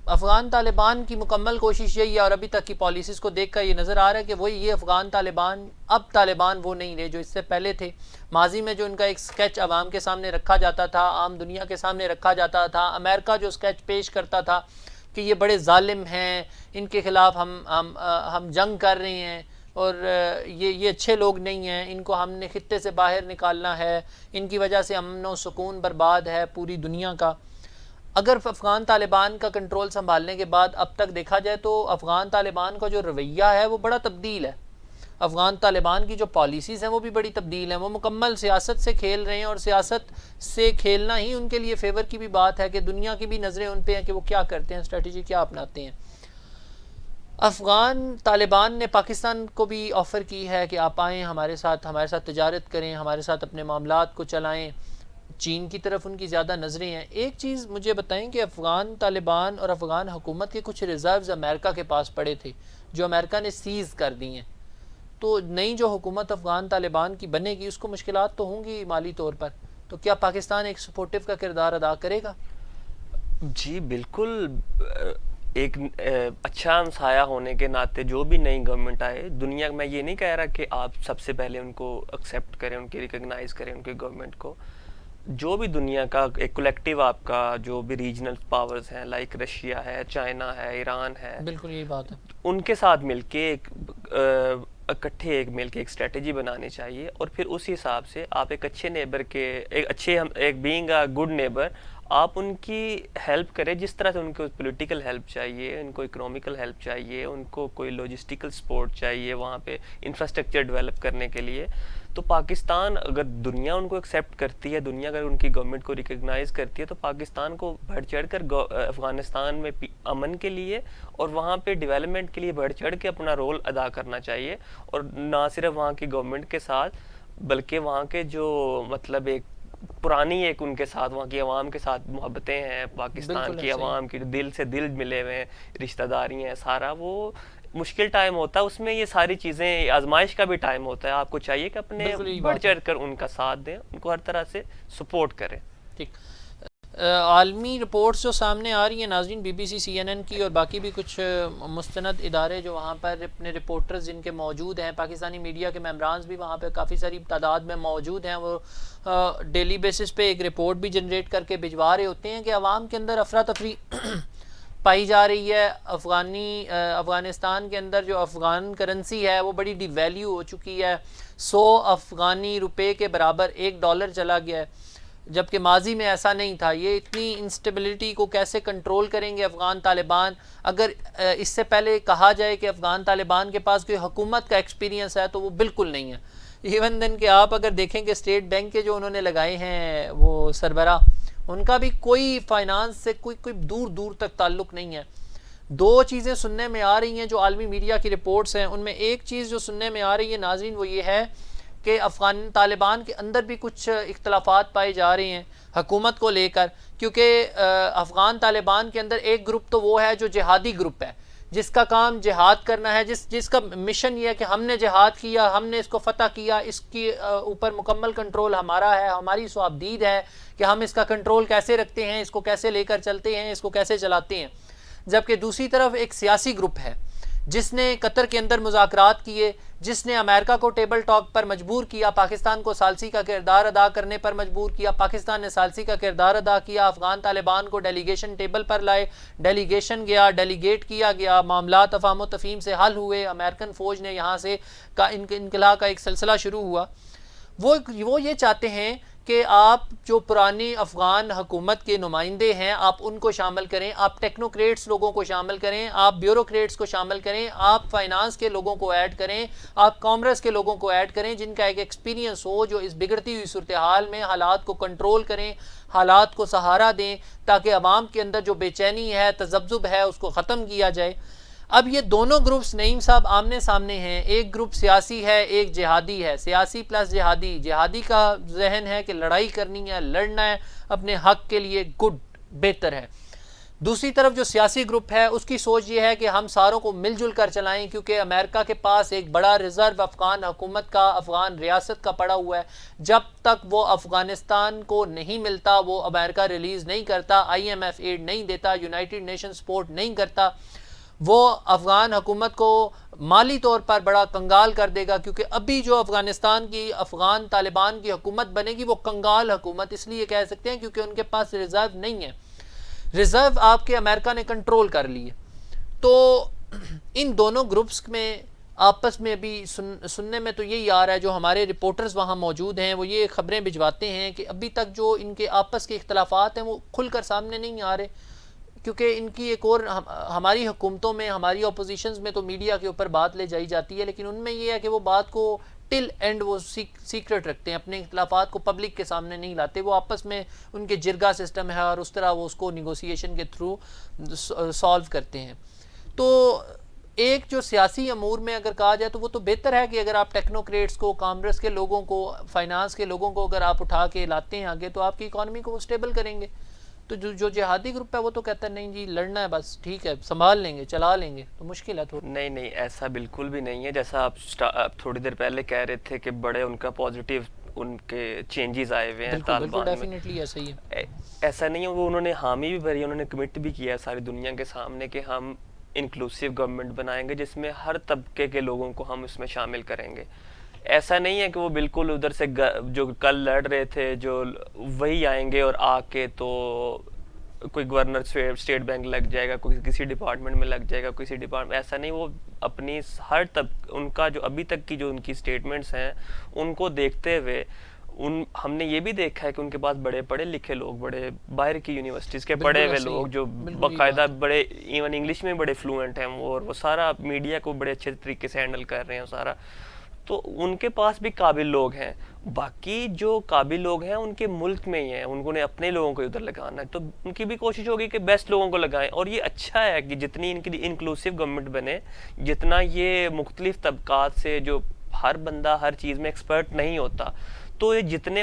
افغان طالبان کی مکمل کوشش یہی ہے, اور ابھی تک کی پالیسیز کو دیکھ کر یہ نظر آ رہا ہے کہ وہی یہ افغان طالبان, اب طالبان وہ نہیں رہے جو اس سے پہلے تھے. ماضی میں جو ان کا ایک سکیچ عوام کے سامنے رکھا جاتا تھا, عام دنیا کے سامنے رکھا جاتا تھا, امریکہ جو سکیچ پیش کرتا تھا کہ یہ بڑے ظالم ہیں, ان کے خلاف ہم جنگ کر رہے ہیں, اور یہ اچھے لوگ نہیں ہیں, ان کو ہم نے خطے سے باہر نکالنا ہے, ان کی وجہ سے امن و سکون برباد ہے پوری دنیا کا. اگر افغان طالبان کا کنٹرول سنبھالنے کے بعد اب تک دیکھا جائے تو افغان طالبان کا جو رویہ ہے وہ بڑا تبدیل ہے. افغان طالبان کی جو پالیسیز ہیں وہ بھی بڑی تبدیل ہیں. وہ مکمل سیاست سے کھیل رہے ہیں, اور سیاست سے کھیلنا ہی ان کے لیے فیور کی بھی بات ہے کہ دنیا کی بھی نظریں ان پہ ہیں کہ وہ کیا کرتے ہیں, اسٹریٹجی کیا اپناتے ہیں. افغان طالبان نے پاکستان کو بھی آفر کی ہے کہ آپ آئیں ہمارے ساتھ تجارت کریں، ہمارے ساتھ اپنے معاملات کو چلائیں. چین کی طرف ان کی زیادہ نظریں ہیں. ایک چیز مجھے بتائیں کہ افغان طالبان اور افغان حکومت کے کچھ ریزروز امریکہ کے پاس پڑے تھے جو امریکہ نے سیز کر دی ہیں. تو نئی جو حکومت افغان طالبان کی بنے گی اس کو مشکلات تو ہوں گی مالی طور پر، تو کیا پاکستان ایک سپورٹیو کا کردار ادا کرے گا؟ جی بالکل. ایک اچھا ہمسایہ ہونے کے ناطے جو بھی نئی گورنمنٹ آئے دنیا میں یہ نہیں کہہ رہا کہ آپ سب سے پہلے ان کو ایکسیپٹ کریں، ان کی ریکگنائز کریں ان کی گورنمنٹ کو. جو بھی دنیا کا ایک کولیکٹیو آپ کا جو بھی ریجنل پاورز ہیں لائک رشیا ہے، چائنا ہے، ایران ہے، بالکل یہی بات ہے. ان کے ساتھ مل کے ایک اکٹھے ایک مل کے ایک اسٹریٹجی بنانی چاہیے، اور پھر اس حساب سے آپ ایک اچھے نیبر کے ایک بینگ اے گڈ نیبر آپ ان کی ہیلپ کریں جس طرح سے ان کو پولیٹیکل ہیلپ چاہیے، ان کو اکنومیکل ہیلپ چاہیے، ان کو کوئی لاجسٹیکل سپورٹ چاہیے وہاں پہ انفراسٹرکچر ڈیولپ کرنے کے لیے. تو پاکستان اگر دنیا ان کو ایکسیپٹ کرتی ہے، دنیا اگر ان کی گورنمنٹ کو ریکگنائز کرتی ہے، تو پاکستان کو بڑھ چڑھ کر افغانستان میں امن کے لیے اور وہاں پہ ڈیولپمنٹ کے لیے بڑھ چڑھ کے اپنا رول ادا کرنا چاہیے. اور نہ صرف وہاں کی گورنمنٹ کے ساتھ بلکہ وہاں کے جو مطلب ایک پرانی ایک ان کے ساتھ وہاں کی عوام کے ساتھ محبتیں ہیں، پاکستان بالکل کی ایسے ہی. عوام کی دل سے دل ملے ہوئے ہیں، رشتہ داری ہیں، سارا وہ مشکل ٹائم ہوتا ہے اس میں. یہ ساری چیزیں آزمائش کا بھی ٹائم ہوتا ہے. آپ کو چاہیے کہ اپنے بالکل یہی بڑھ بات ہے. چڑھ کر ان کا ساتھ دیں، ان کو ہر طرح سے سپورٹ کریں. ٹھیک. عالمی رپورٹس جو سامنے آ رہی ہیں ناظرین، B B C, C N N کی اور باقی بھی کچھ مستند ادارے جو وہاں پر اپنے رپورٹرز جن کے موجود ہیں، پاکستانی میڈیا کے ممبرانز بھی وہاں پہ کافی ساری تعداد میں موجود ہیں، وہ ڈیلی بیسس پہ ایک رپورٹ بھی جنریٹ کر کے بھجوا رہے ہوتے ہیں کہ عوام کے اندر افراتفری پائی جا رہی ہے. افغانستان کے اندر جو افغان کرنسی ہے وہ بڑی ڈی ویلیو ہو چکی ہے. 100 افغانی روپے کے برابر $1 چلا گیا ہے، جبکہ ماضی میں ایسا نہیں تھا. یہ اتنی انسٹیبلٹی کو کیسے کنٹرول کریں گے افغان طالبان؟ اگر اس سے پہلے کہا جائے کہ افغان طالبان کے پاس کوئی حکومت کا ایکسپیرینس ہے تو وہ بالکل نہیں ہے. ایون دن کہ آپ اگر دیکھیں کہ اسٹیٹ بینک کے جو انہوں نے لگائے ہیں وہ سربراہ، ان کا بھی کوئی فائنانس سے کوئی دور دور تک تعلق نہیں ہے. دو چیزیں سننے میں آ رہی ہیں جو عالمی میڈیا کی رپورٹس ہیں، ان میں ایک چیز جو سننے میں آ رہی ہے ناظرین وہ یہ ہے کہ افغان طالبان کے اندر بھی کچھ اختلافات پائے جا رہے ہیں حکومت کو لے کر، کیونکہ افغان طالبان کے اندر ایک گروپ تو وہ ہے جو جہادی گروپ ہے، جس کا کام جہاد کرنا ہے، جس کا مشن یہ ہے کہ ہم نے جہاد کیا، ہم نے اس کو فتح کیا، اس کی اوپر مکمل کنٹرول ہمارا ہے، ہماری سوابدید ہے کہ ہم اس کا کنٹرول کیسے رکھتے ہیں، اس کو کیسے لے کر چلتے ہیں، اس کو کیسے چلاتے ہیں. جبکہ دوسری طرف ایک سیاسی گروپ ہے جس نے قطر کے اندر مذاکرات کیے، جس نے امریکہ کو ٹیبل ٹاک پر مجبور کیا، پاکستان کو ثالثی کا کردار ادا کرنے پر مجبور کیا، پاکستان نے ثالثی کا کردار ادا کیا، افغان طالبان کو ڈیلیگیشن ٹیبل پر لائے، ڈیلیگیشن گیا، ڈیلیگیٹ کیا گیا، معاملات افہام و تفہیم سے حل ہوئے، امریکن فوج نے یہاں سے انخلا کا ایک سلسلہ شروع ہوا. وہ یہ چاہتے ہیں کہ آپ جو پرانی افغان حکومت کے نمائندے ہیں آپ ان کو شامل کریں، آپ ٹیکنوکریٹس لوگوں کو شامل کریں، آپ بیوروکریٹس کو شامل کریں، آپ فائنانس کے لوگوں کو ایڈ کریں، آپ کامرس کے لوگوں کو ایڈ کریں جن کا ایک ایکسپیرینس ہو، جو اس بگڑتی ہوئی صورتحال میں حالات کو کنٹرول کریں، حالات کو سہارا دیں تاکہ عوام کے اندر جو بے چینی ہے، تذبذب ہے، اس کو ختم کیا جائے. اب یہ دونوں گروپس نعیم صاحب آمنے سامنے ہیں. ایک گروپ سیاسی ہے، ایک جہادی ہے. سیاسی پلس جہادی. جہادی کا ذہن ہے کہ لڑائی کرنی ہے، لڑنا ہے اپنے حق کے لیے، گڈ، بہتر ہے. دوسری طرف جو سیاسی گروپ ہے اس کی سوچ یہ ہے کہ ہم ساروں کو مل جل کر چلائیں، کیونکہ امریکہ کے پاس ایک بڑا ریزرو افغان حکومت کا، افغان ریاست کا پڑا ہوا ہے. جب تک وہ افغانستان کو نہیں ملتا وہ امریکہ ریلیز نہیں کرتا، IMF ایڈ نہیں دیتا، یونائٹڈ نیشن سپورٹ نہیں کرتا، وہ افغان حکومت کو مالی طور پر بڑا کنگال کر دے گا. کیونکہ ابھی جو افغانستان کی افغان طالبان کی حکومت بنے گی وہ کنگال حکومت اس لیے کہہ سکتے ہیں کیونکہ ان کے پاس ریزرو نہیں ہے. ریزرو آپ کے امریکہ نے کنٹرول کر لیے. تو ان دونوں گروپس میں آپس میں ابھی سننے میں تو یہی آ رہا ہے، جو ہمارے رپورٹرز وہاں موجود ہیں وہ یہ خبریں بھجواتے ہیں کہ ابھی تک جو ان کے آپس کے اختلافات ہیں وہ کھل کر سامنے نہیں آ رہے، کیونکہ ان کی ایک اور ہماری حکومتوں میں، ہماری اپوزیشنز میں تو میڈیا کے اوپر بات لے جائی جاتی ہے، لیکن ان میں یہ ہے کہ وہ بات کو ٹل اینڈ وہ سیکرٹ رکھتے ہیں، اپنے اختلافات کو پبلک کے سامنے نہیں لاتے. وہ آپس میں ان کے جرگا سسٹم ہے اور اس طرح وہ اس کو نیگوسیشن کے تھرو سالو کرتے ہیں. تو ایک جو سیاسی امور میں اگر کہا جائے تو وہ تو بہتر ہے کہ اگر آپ ٹیکنوکریٹس کو، کامرس کے لوگوں کو، فائنانس کے لوگوں کو اگر آپ اٹھا کے لاتے ہیں آگے تو آپ کی اکانومی کو وہ اسٹیبل کریں گے. تو جو جہادی گروپ ہے وہ تو کہتا ہے نہیں جی لڑنا ہے بس ٹھیک ہے سنبھال لیں گے چلا لیں گے، تو مشکل ہے تھوڑا. نہیں نہیں، ایسا بالکل بھی نہیں ہے. جیسا آپ تھوڑی دیر پہلے کہہ رہے تھے کہ بڑے ان کا پازیٹیو ان کے چینجز آئے ہوئے ہیں بالکل بالکل طالبان میں، ڈیفینیٹلی ایسا ہی ہے. ایسا نہیں ہے. وہ انہوں نے حامی بھی بھری، انہوں نے کمٹ بھی کیا ہے ساری دنیا کے سامنے کہ ہم انکلوسیو گورنمنٹ بنائیں گے جس میں ہر طبقے کے لوگوں کو ہم اس میں شامل کریں گے. ایسا نہیں ہے کہ وہ بالکل ادھر سے جو کل لڑ رہے تھے جو وہی آئیں گے اور آ کے تو کوئی گورنر اسٹیٹ بینک لگ جائے گا، کوئی کسی ڈپارٹمنٹ میں لگ جائے گا، کسی ڈپارٹمنٹ. ایسا نہیں. وہ اپنی ہر ان کا جو ابھی تک کی جو ان کی اسٹیٹمنٹس ہیں ان کو دیکھتے ہوئے ہم نے یہ بھی دیکھا ہے کہ ان کے پاس بڑے پڑھے لکھے لوگ، بڑے باہر کی یونیورسٹیز کے پڑھے ہوئے لوگ جو باقاعدہ بڑے ایون انگلش میں بڑے فلوئنٹ ہیں اور وہ سارا میڈیا کو بڑے اچھے طریقے سے ہینڈل کر رہے ہیں سارا. تو ان کے پاس بھی قابل لوگ ہیں. باقی جو قابل لوگ ہیں ان کے ملک میں ہی ہیں، انہوں نے اپنے لوگوں کو ادھر لگانا ہے، تو ان کی بھی کوشش ہوگی کہ بیسٹ لوگوں کو لگائیں. اور یہ اچھا ہے کہ جتنی ان کی انکلوسیو گورنمنٹ بنے، جتنا یہ مختلف طبقات سے، جو ہر بندہ ہر چیز میں ایکسپرٹ نہیں ہوتا، تو یہ جتنے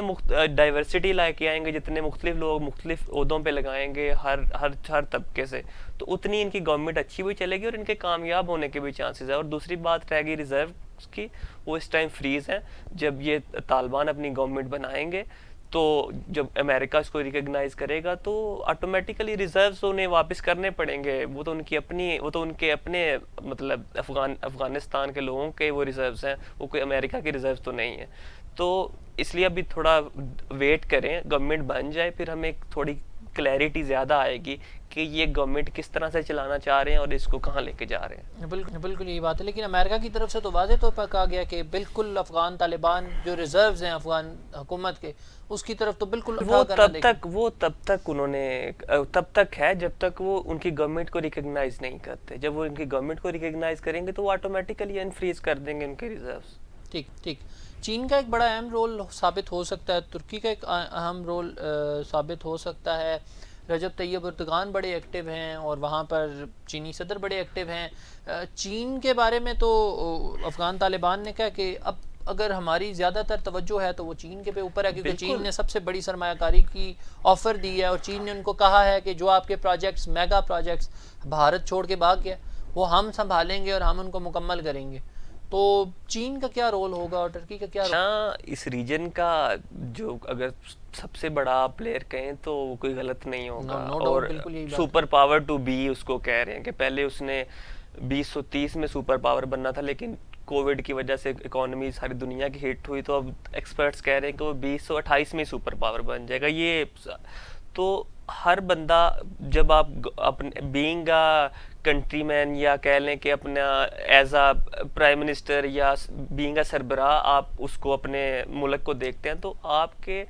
ڈائیورسٹی لائے کے آئیں گے، جتنے مختلف لوگ مختلف عہدوں پہ لگائیں گے ہر طبقے سے، تو اتنی ان کی گورنمنٹ اچھی بھی چلے گی اور ان کے کامیاب ہونے کے بھی چانسز ہیں. اور دوسری بات رہ گئی ریزرو کی، وہ اس ٹائم فریز ہیں. جب یہ طالبان اپنی گورنمنٹ بنائیں گے تو جب امریکہ اس کو ریکگنائز کرے گا تو آٹومیٹیکلی ریزروز انہیں واپس کرنے پڑیں گے. وہ تو ان کے اپنے مطلب افغانستان کے لوگوں کے وہ ریزروز ہیں، وہ کوئی امریکہ کے ریزروز تو نہیں ہیں. تو اس لیے ابھی تھوڑا ویٹ کریں، گورنمنٹ بن جائے، پھر ہمیں تھوڑی کلیئرٹی زیادہ آئے گی کہ یہ گورنمنٹ کس طرح سے چلانا چاہ رہے ہیں اور اس کو کہاں لے کے جا رہے ہیں. بالکل یہی بات ہے. لیکن امریکہ کی طرف سے تو واضح طور پر کہا گیا کہ بالکل افغان طالبان جو ریزروز ہیں افغان حکومت کے، اس کی طرف تو بالکل وہ تب تک انہوں نے تب تک ہے جب تک وہ ان کی گورنمنٹ کو ریکگنائز نہیں کرتے. جب وہ ان کی گورنمنٹ کو ریکگنائز کریں گے تو وہ آٹومیٹیکلی انفریز کر دیں گے ان کے ریزروز. ٹھیک. چین کا ایک بڑا اہم رول ثابت ہو سکتا ہے، ترکی کا ایک اہم رول ثابت ہو سکتا ہے. رجب طیب اردگان بڑے ایکٹیو ہیں اور وہاں پر چینی صدر بڑے ایکٹیو ہیں. چین کے بارے میں تو افغان طالبان نے کہا کہ اب اگر ہماری زیادہ تر توجہ ہے تو وہ چین کے اوپر ہے، کیونکہ چین نے سب سے بڑی سرمایہ کاری کی آفر دی ہے اور چین نے ان کو کہا ہے کہ جو آپ کے پروجیکٹس میگا پروجیکٹس بھارت چھوڑ کے بھاگ گیا وہ ہم سنبھالیں گے اور ہم ان کو مکمل کریں گے. تو چین کا کیا رول ہوگا اور ٹرکی کا کیا رول؟ اس ریجن کا جو اگر سب سے بڑا پلیئر کہیں تو وہ کوئی غلط نہیں ہوگا. اور سپر پاور ٹو بی اس کو کہہ رہے ہیں کہ پہلے اس نے 2030 میں سپر پاور بننا تھا، لیکن کووڈ کی وجہ سے اکانومی ساری دنیا کی ہٹ ہوئی، تو اب ایکسپرٹس کہہ رہے ہیں کہ وہ 2028 میں سپر پاور بن جائے گا. یہ تو ہر بندہ جب آپ اپنے بینگ کنٹری مین یا کہہ لیں کہ اپنا ایز اے پرائم منسٹر یا بینگ اے سربراہ آپ اس کو اپنے ملک کو دیکھتے ہیں تو آپ کے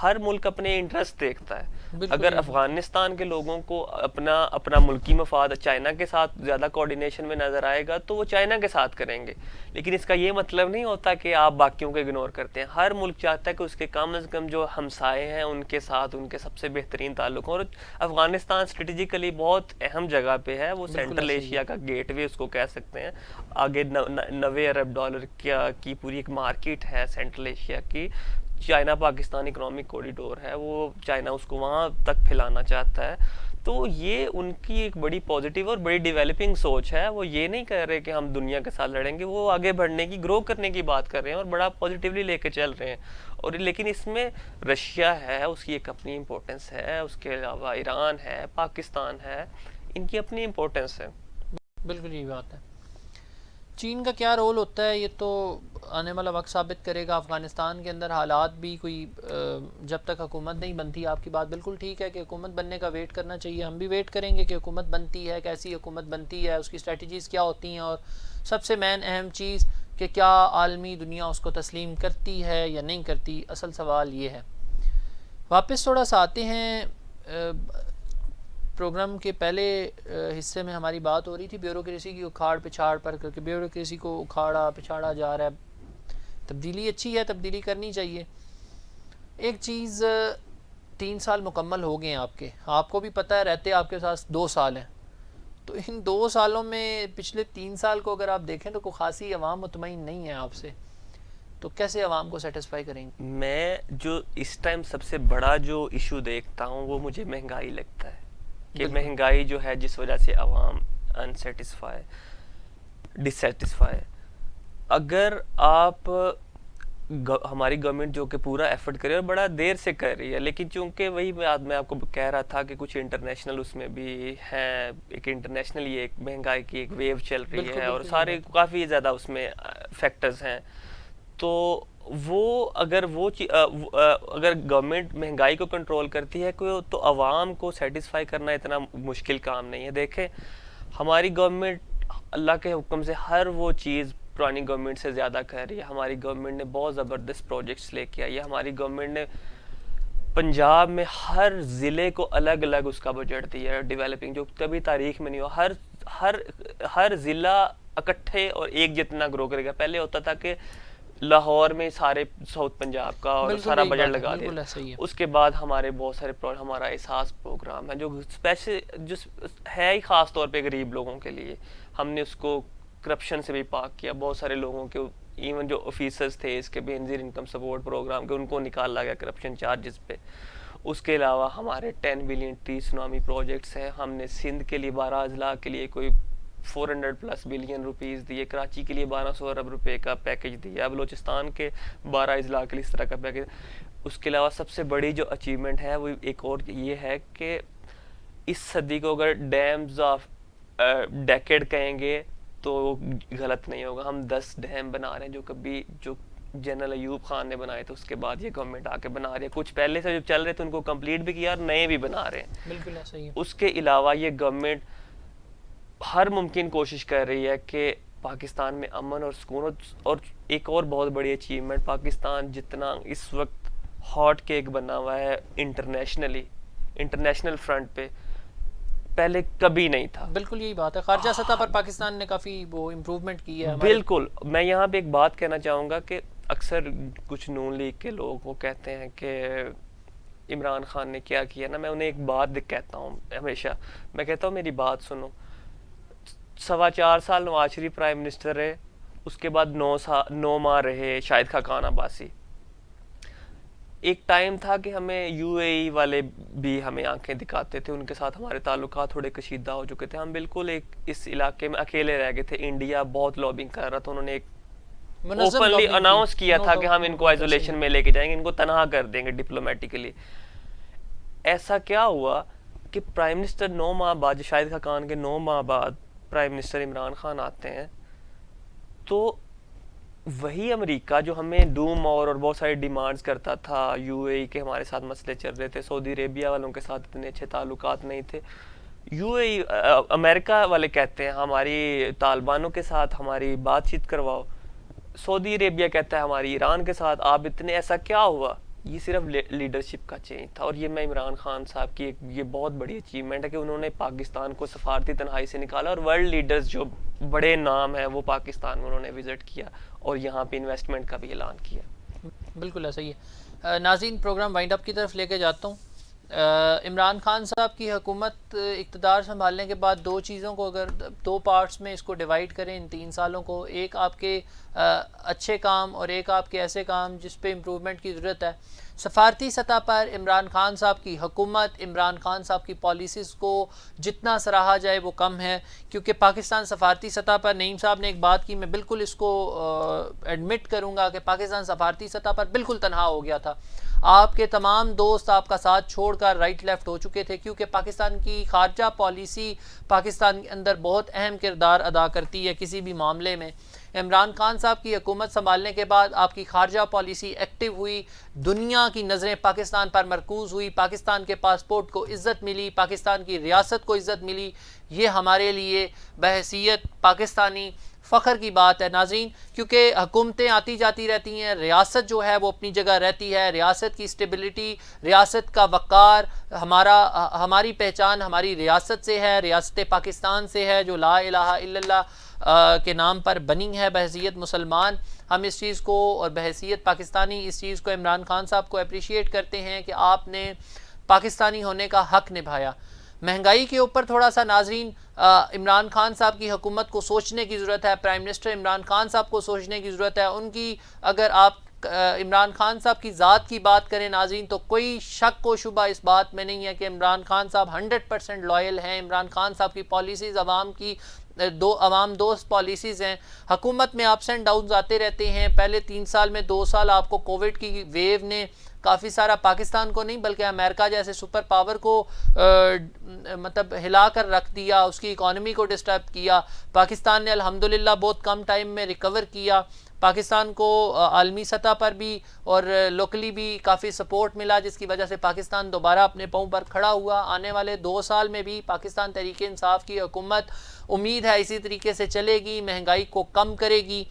ہر ملک اپنے انٹرسٹ دیکھتا ہے. اگر افغانستان کے لوگوں کو اپنا ملکی مفاد چائنا کے ساتھ زیادہ کوارڈینیشن میں نظر آئے گا تو وہ چائنا کے ساتھ کریں گے، لیکن اس کا یہ مطلب نہیں ہوتا کہ آپ باقیوں کو اگنور کرتے ہیں. ہر ملک چاہتا ہے کہ اس کے کم از کم جو ہمسائے ہیں ان کے ساتھ ان کے سب سے بہترین تعلق ہوں. اور افغانستان اسٹریٹجیکلی بہت اہم جگہ پہ ہے، وہ سینٹرل ایشیا کا گیٹ وے اس کو کہہ سکتے ہیں. آگے 90 ارب ڈالر کی پوری ایک مارکیٹ ہے سینٹرل ایشیا کی. چائنا پاکستان اکنامک کوریڈور ہے، وہ چائنا اس کو وہاں تک پھیلانا چاہتا ہے. تو یہ ان کی ایک بڑی پازیٹیو اور بڑی ڈیولپنگ سوچ ہے. وہ یہ نہیں کہہ رہے کہ ہم دنیا کے ساتھ لڑیں گے، وہ آگے بڑھنے کی، گرو کرنے کی بات کر رہے ہیں اور بڑا پازیٹیولی لے کے چل رہے ہیں. اور لیکن اس میں رشیا ہے، اس کی ایک اپنی امپورٹنس ہے، اس کے علاوہ ایران ہے، پاکستان ہے، ان کی اپنی امپورٹنس ہے. بالکل یہ بات ہے. چین کا کیا رول ہوتا ہے یہ تو آنے والا وقت ثابت کرے گا. افغانستان کے اندر حالات بھی کوئی جب تک حکومت نہیں بنتی، آپ کی بات بالکل ٹھیک ہے کہ حکومت بننے کا ویٹ کرنا چاہیے. ہم بھی ویٹ کریں گے کہ حکومت بنتی ہے، کیسی حکومت بنتی ہے، اس کی اسٹریٹجیز کیا ہوتی ہیں، اور سب سے مین اہم چیز کہ کیا عالمی دنیا اس کو تسلیم کرتی ہے یا نہیں کرتی. اصل سوال یہ ہے. واپس تھوڑا سا آتے ہیں. پروگرام کے پہلے حصے میں ہماری بات ہو رہی تھی بیوروکریسی کی اکھاڑ پچھاڑ پر، کیونکہ بیوروکریسی کو اکھاڑا پچھاڑا جا رہا ہے. تبدیلی اچھی ہے، تبدیلی کرنی چاہیے. ایک چیز 3 سال مکمل ہو گئے ہیں آپ کو بھی پتہ ہے، رہتے آپ کے ساتھ 2 سال ہیں. تو ان 2 سالوں میں پچھلے 3 سال کو اگر آپ دیکھیں تو کوئی خاصی عوام مطمئن نہیں ہے آپ سے، تو کیسے عوام کو سیٹسفائی کریں گے؟ میں جو اس ٹائم سب سے بڑا جو ایشو دیکھتا ہوں وہ مجھے مہنگائی لگتا ہے کہ بالکل مہنگائی جو ہے جس وجہ سے عوام انسیٹسفائی ڈسسیٹسفائی. اگر آپ ہماری گورنمنٹ جو کہ پورا ایفرٹ کرے اور بڑا دیر سے کر رہی ہے، لیکن چونکہ وہی میں آپ کو کہہ رہا تھا کہ کچھ انٹرنیشنل اس میں بھی ہیں، ایک انٹرنیشنل یہ ایک مہنگائی کی ایک ویو چل رہی بالکل ہے اور بالکل یہ سارے بات ہے۔ کافی زیادہ اس میں فیکٹرز ہیں. تو وہ اگر اگر گورنمنٹ مہنگائی کو کنٹرول کرتی ہے تو عوام کو سیٹسفائی کرنا اتنا مشکل کام نہیں ہے. دیکھیں ہماری گورنمنٹ اللہ کے حکم سے ہر وہ چیز پرانی گورنمنٹ سے زیادہ کر رہی ہے. ہماری گورنمنٹ نے بہت زبردست پروجیکٹس لے کے آئی ہے. ہماری گورنمنٹ نے پنجاب میں ہر ضلع کو الگ الگ اس کا بجٹ دیا ہے ڈیولپنگ، جو کبھی تاریخ میں نہیں ہوا. ہر ضلع اکٹھے اور ایک جتنا گرو کرے گا. پہلے ہوتا تھا کہ لاہور میں سارے ساؤتھ پنجاب کا اور بالکل سارا یہی بجٹ بات ہے، لگا دیا. بالکل ایسا ہی ہے۔ اس کے بعد ہمارے بہت سارے ہمارا احساس پروگرام ہے جو اسپیشل جو ہے ہی خاص طور پہ غریب لوگوں کے لیے. ہم نے اس کو کرپشن سے بھی پاک کیا. بہت سارے لوگوں کے ایون جو آفیسرز تھے اس کے بینظیر انکم سپورٹ پروگرام کے ان کو نکالا گیا کرپشن چارجز پہ. اس کے علاوہ ہمارے 10 بلین ٹری سونامی پروجیکٹس ہیں. ہم نے سندھ کے لیے 12 اضلاع کے لیے کوئی 400+ بلین روپیز دیے. کراچی کے لیے 1200 ارب روپے کا پیکج دیا. بلوچستان کے 12 اضلاع کے لیے اس طرح کا پیکج. اس کے علاوہ سب سے بڑی جو اچیومنٹ ہے وہ ایک اور یہ ہے کہ اس صدی کو اگر ڈیمز آف ڈیکیڈ کہیں گے تو غلط نہیں ہوگا. ہم 10 ڈیم بنا رہے ہیں جو جنرل ایوب خان نے بنائے تھے. اس کے بعد یہ گورنمنٹ آ کے بنا رہی ہے. کچھ پہلے سے جو چل رہے تھے ان کو کمپلیٹ بھی کیا اور نئے بھی بنا رہے ہیں. بالکل ایسا ہی ہے۔ اس کے علاوہ یہ گورنمنٹ ہر ممکن کوشش کر رہی ہے کہ پاکستان میں امن اور سکون. اور ایک اور بہت بڑی اچیومنٹ، پاکستان جتنا اس وقت ہاٹ کیک بنا ہوا ہے انٹرنیشنل فرنٹ پہ، پہلے کبھی نہیں تھا. بالکل یہی بات ہے، خارجہ سطح پر پاکستان نے کافی وہ امپروومنٹ کی ہے۔ بالکل. میں یہاں پہ ایک بات کہنا چاہوں گا کہ اکثر کچھ نون لیگ کے لوگ وہ کہتے ہیں کہ عمران خان نے کیا کیا نا. میں انہیں ایک بات کہتا ہوں ہمیشہ، میں کہتا ہوں میری بات سنو. 4.25 سال نواز شریف پرائم منسٹر رہے، اس کے بعد 9 ماہ رہے شاہد خاقان عباسی. ایک ٹائم تھا کہ ہمیں یو اے ای والے بھی ہمیں آنکھیں دکھاتے تھے، ان کے ساتھ ہمارے تعلقات تھوڑے کشیدہ ہو چکے تھے. ہم بالکل اس علاقے میں اکیلے رہ گئے تھے. انڈیا بہت لابنگ کر رہا تھا. انہوں نے ایک اوپنلی اناؤنس کیا تھا کہ ہم ان کو آئسولیشن میں لے کے جائیں گے، ان کو تنہا کر دیں گے ڈپلومیٹکلی. ایسا کیا ہوا کہ پرائم منسٹر 9 ماہ بعد، شاہد خاقان کے 9 ماہ بعد پرائم منسٹر عمران خان آتے ہیں، تو وہی امریکہ جو ہمیں ڈوم اور بہت ساری ڈیمانڈز کرتا تھا، یو اے ای کے ہمارے ساتھ مسئلے چل رہے تھے، سعودی عربیہ والوں کے ساتھ اتنے اچھے تعلقات نہیں تھے. یو اے ای امریکہ والے کہتے ہیں ہماری طالبانوں کے ساتھ ہماری بات چیت کرواؤ. سعودی عربیہ کہتا ہے ہماری ایران کے ساتھ آپ اتنے. ایسا کیا ہوا؟ یہ صرف لیڈرشپ کا چینج تھا. اور یہ میں عمران خان صاحب کی یہ بہت بڑی اچیومنٹ ہے کہ انہوں نے پاکستان کو سفارتی تنہائی سے نکالا اور ورلڈ لیڈرز جو بڑے نام ہیں وہ پاکستان میں انہوں نے وزٹ کیا اور یہاں پہ انویسٹمنٹ کا بھی اعلان کیا. بالکل ایسا ہی ہے۔ ناظرین، پروگرام وائنڈ اپ کی طرف لے کے جاتا ہوں۔ عمران خان صاحب کی حکومت اقتدار سنبھالنے کے بعد 2 چیزوں کو اگر 2 پارٹس میں اس کو ڈیوائیڈ کریں ان 3 سالوں کو، ایک آپ کے اچھے کام اور ایک آپ کے ایسے کام جس پہ امپروومنٹ کی ضرورت ہے. سفارتی سطح پر عمران خان صاحب کی حکومت، عمران خان صاحب کی پالیسیز کو جتنا سراہا جائے وہ کم ہے، کیونکہ پاکستان سفارتی سطح پر، نعیم صاحب نے ایک بات کی، میں بالکل اس کو ایڈمٹ کروں گا کہ پاکستان سفارتی سطح پر بالکل تنہا ہو گیا تھا. آپ کے تمام دوست آپ کا ساتھ چھوڑ کر رائٹ لیفٹ ہو چکے تھے، کیونکہ پاکستان کی خارجہ پالیسی پاکستان کے اندر بہت اہم کردار ادا کرتی ہے کسی بھی معاملے میں. عمران خان صاحب کی حکومت سنبھالنے کے بعد آپ کی خارجہ پالیسی ایکٹیو ہوئی، دنیا کی نظریں پاکستان پر مرکوز ہوئی، پاکستان کے پاسپورٹ کو عزت ملی، پاکستان کی ریاست کو عزت ملی. یہ ہمارے لیے بحیثیت پاکستانی فخر کی بات ہے ناظرین، کیونکہ حکومتیں آتی جاتی رہتی ہیں، ریاست جو ہے وہ اپنی جگہ رہتی ہے. ریاست کی اسٹیبلٹی، ریاست کا وقار، ہماری پہچان ہماری ریاست سے ہے، ریاست پاکستان سے ہے جو لا الہ الا اللہ کے نام پر بنی ہے بحیثیت مسلمان. ہم اس چیز کو اور بحیثیت پاکستانی اس چیز کو عمران خان صاحب کو اپریشیٹ کرتے ہیں کہ آپ نے پاکستانی ہونے کا حق نبھایا. مہنگائی کے اوپر تھوڑا سا ناظرین عمران خان صاحب کی حکومت کو سوچنے کی ضرورت ہے، پرائم منسٹر عمران خان صاحب کو سوچنے کی ضرورت ہے. ان کی اگر آپ عمران خان صاحب کی ذات کی بات کریں ناظرین تو کوئی شک و شبہ اس بات میں نہیں ہے کہ عمران خان صاحب 100% لائل ہیں. عمران خان صاحب کی پالیسیز عوام کی عوام دوست پالیسیز ہیں. حکومت میں اپس اینڈ ڈاؤنز آتے رہتے ہیں. پہلے 3 سال میں 2 سال آپ کو کووڈ کی ویو نے کافی سارا پاکستان کو نہیں بلکہ امریکہ جیسے سپر پاور کو مطلب ہلا کر رکھ دیا، اس کی اکانومی کو ڈسٹرب کیا. پاکستان نے الحمدللہ بہت کم ٹائم میں ریکور کیا. پاکستان کو عالمی سطح پر بھی اور لوکلی بھی کافی سپورٹ ملا، جس کی وجہ سے پاکستان دوبارہ اپنے پاؤں پر کھڑا ہوا. آنے والے 2 سال میں بھی پاکستان تحریک انصاف کی حکومت امید ہے اسی طریقے سے چلے گی، مہنگائی کو کم کرے گی.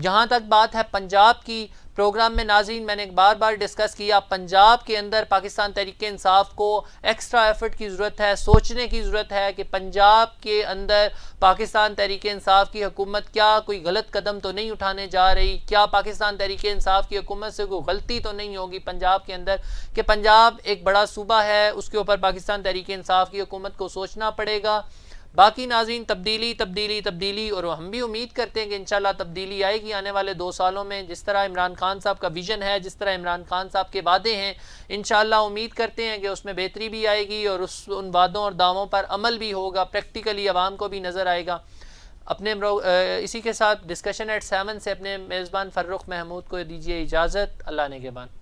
جہاں تک بات ہے پنجاب کی، پروگرام میں ناظرین میں نے بار بار ڈسکس کیا، پنجاب کے اندر پاکستان تحریک انصاف کو ایکسٹرا ایفرٹ کی ضرورت ہے، سوچنے کی ضرورت ہے کہ پنجاب کے اندر پاکستان تحریک انصاف کی حکومت کیا کوئی غلط قدم تو نہیں اٹھانے جا رہی، کیا پاکستان تحریک انصاف کی حکومت سے کوئی غلطی تو نہیں ہوگی پنجاب کے اندر، کہ پنجاب ایک بڑا صوبہ ہے، اس کے اوپر پاکستان تحریک انصاف کی حکومت کو سوچنا پڑے گا. باقی ناظرین تبدیلی تبدیلی تبدیلی، اور ہم بھی امید کرتے ہیں کہ انشاءاللہ تبدیلی آئے گی آنے والے 2 سالوں میں. جس طرح عمران خان صاحب کا ویژن ہے، جس طرح عمران خان صاحب کے وعدے ہیں، انشاءاللہ امید کرتے ہیں کہ اس میں بہتری بھی آئے گی اور ان وعدوں اور دعووں پر عمل بھی ہوگا، پریکٹیکلی عوام کو بھی نظر آئے گا. اپنے اسی کے ساتھ ڈسکشن ایٹ 7 سے اپنے میزبان فرخ محمود کو دیجیے اجازت. اللہ نگہبان.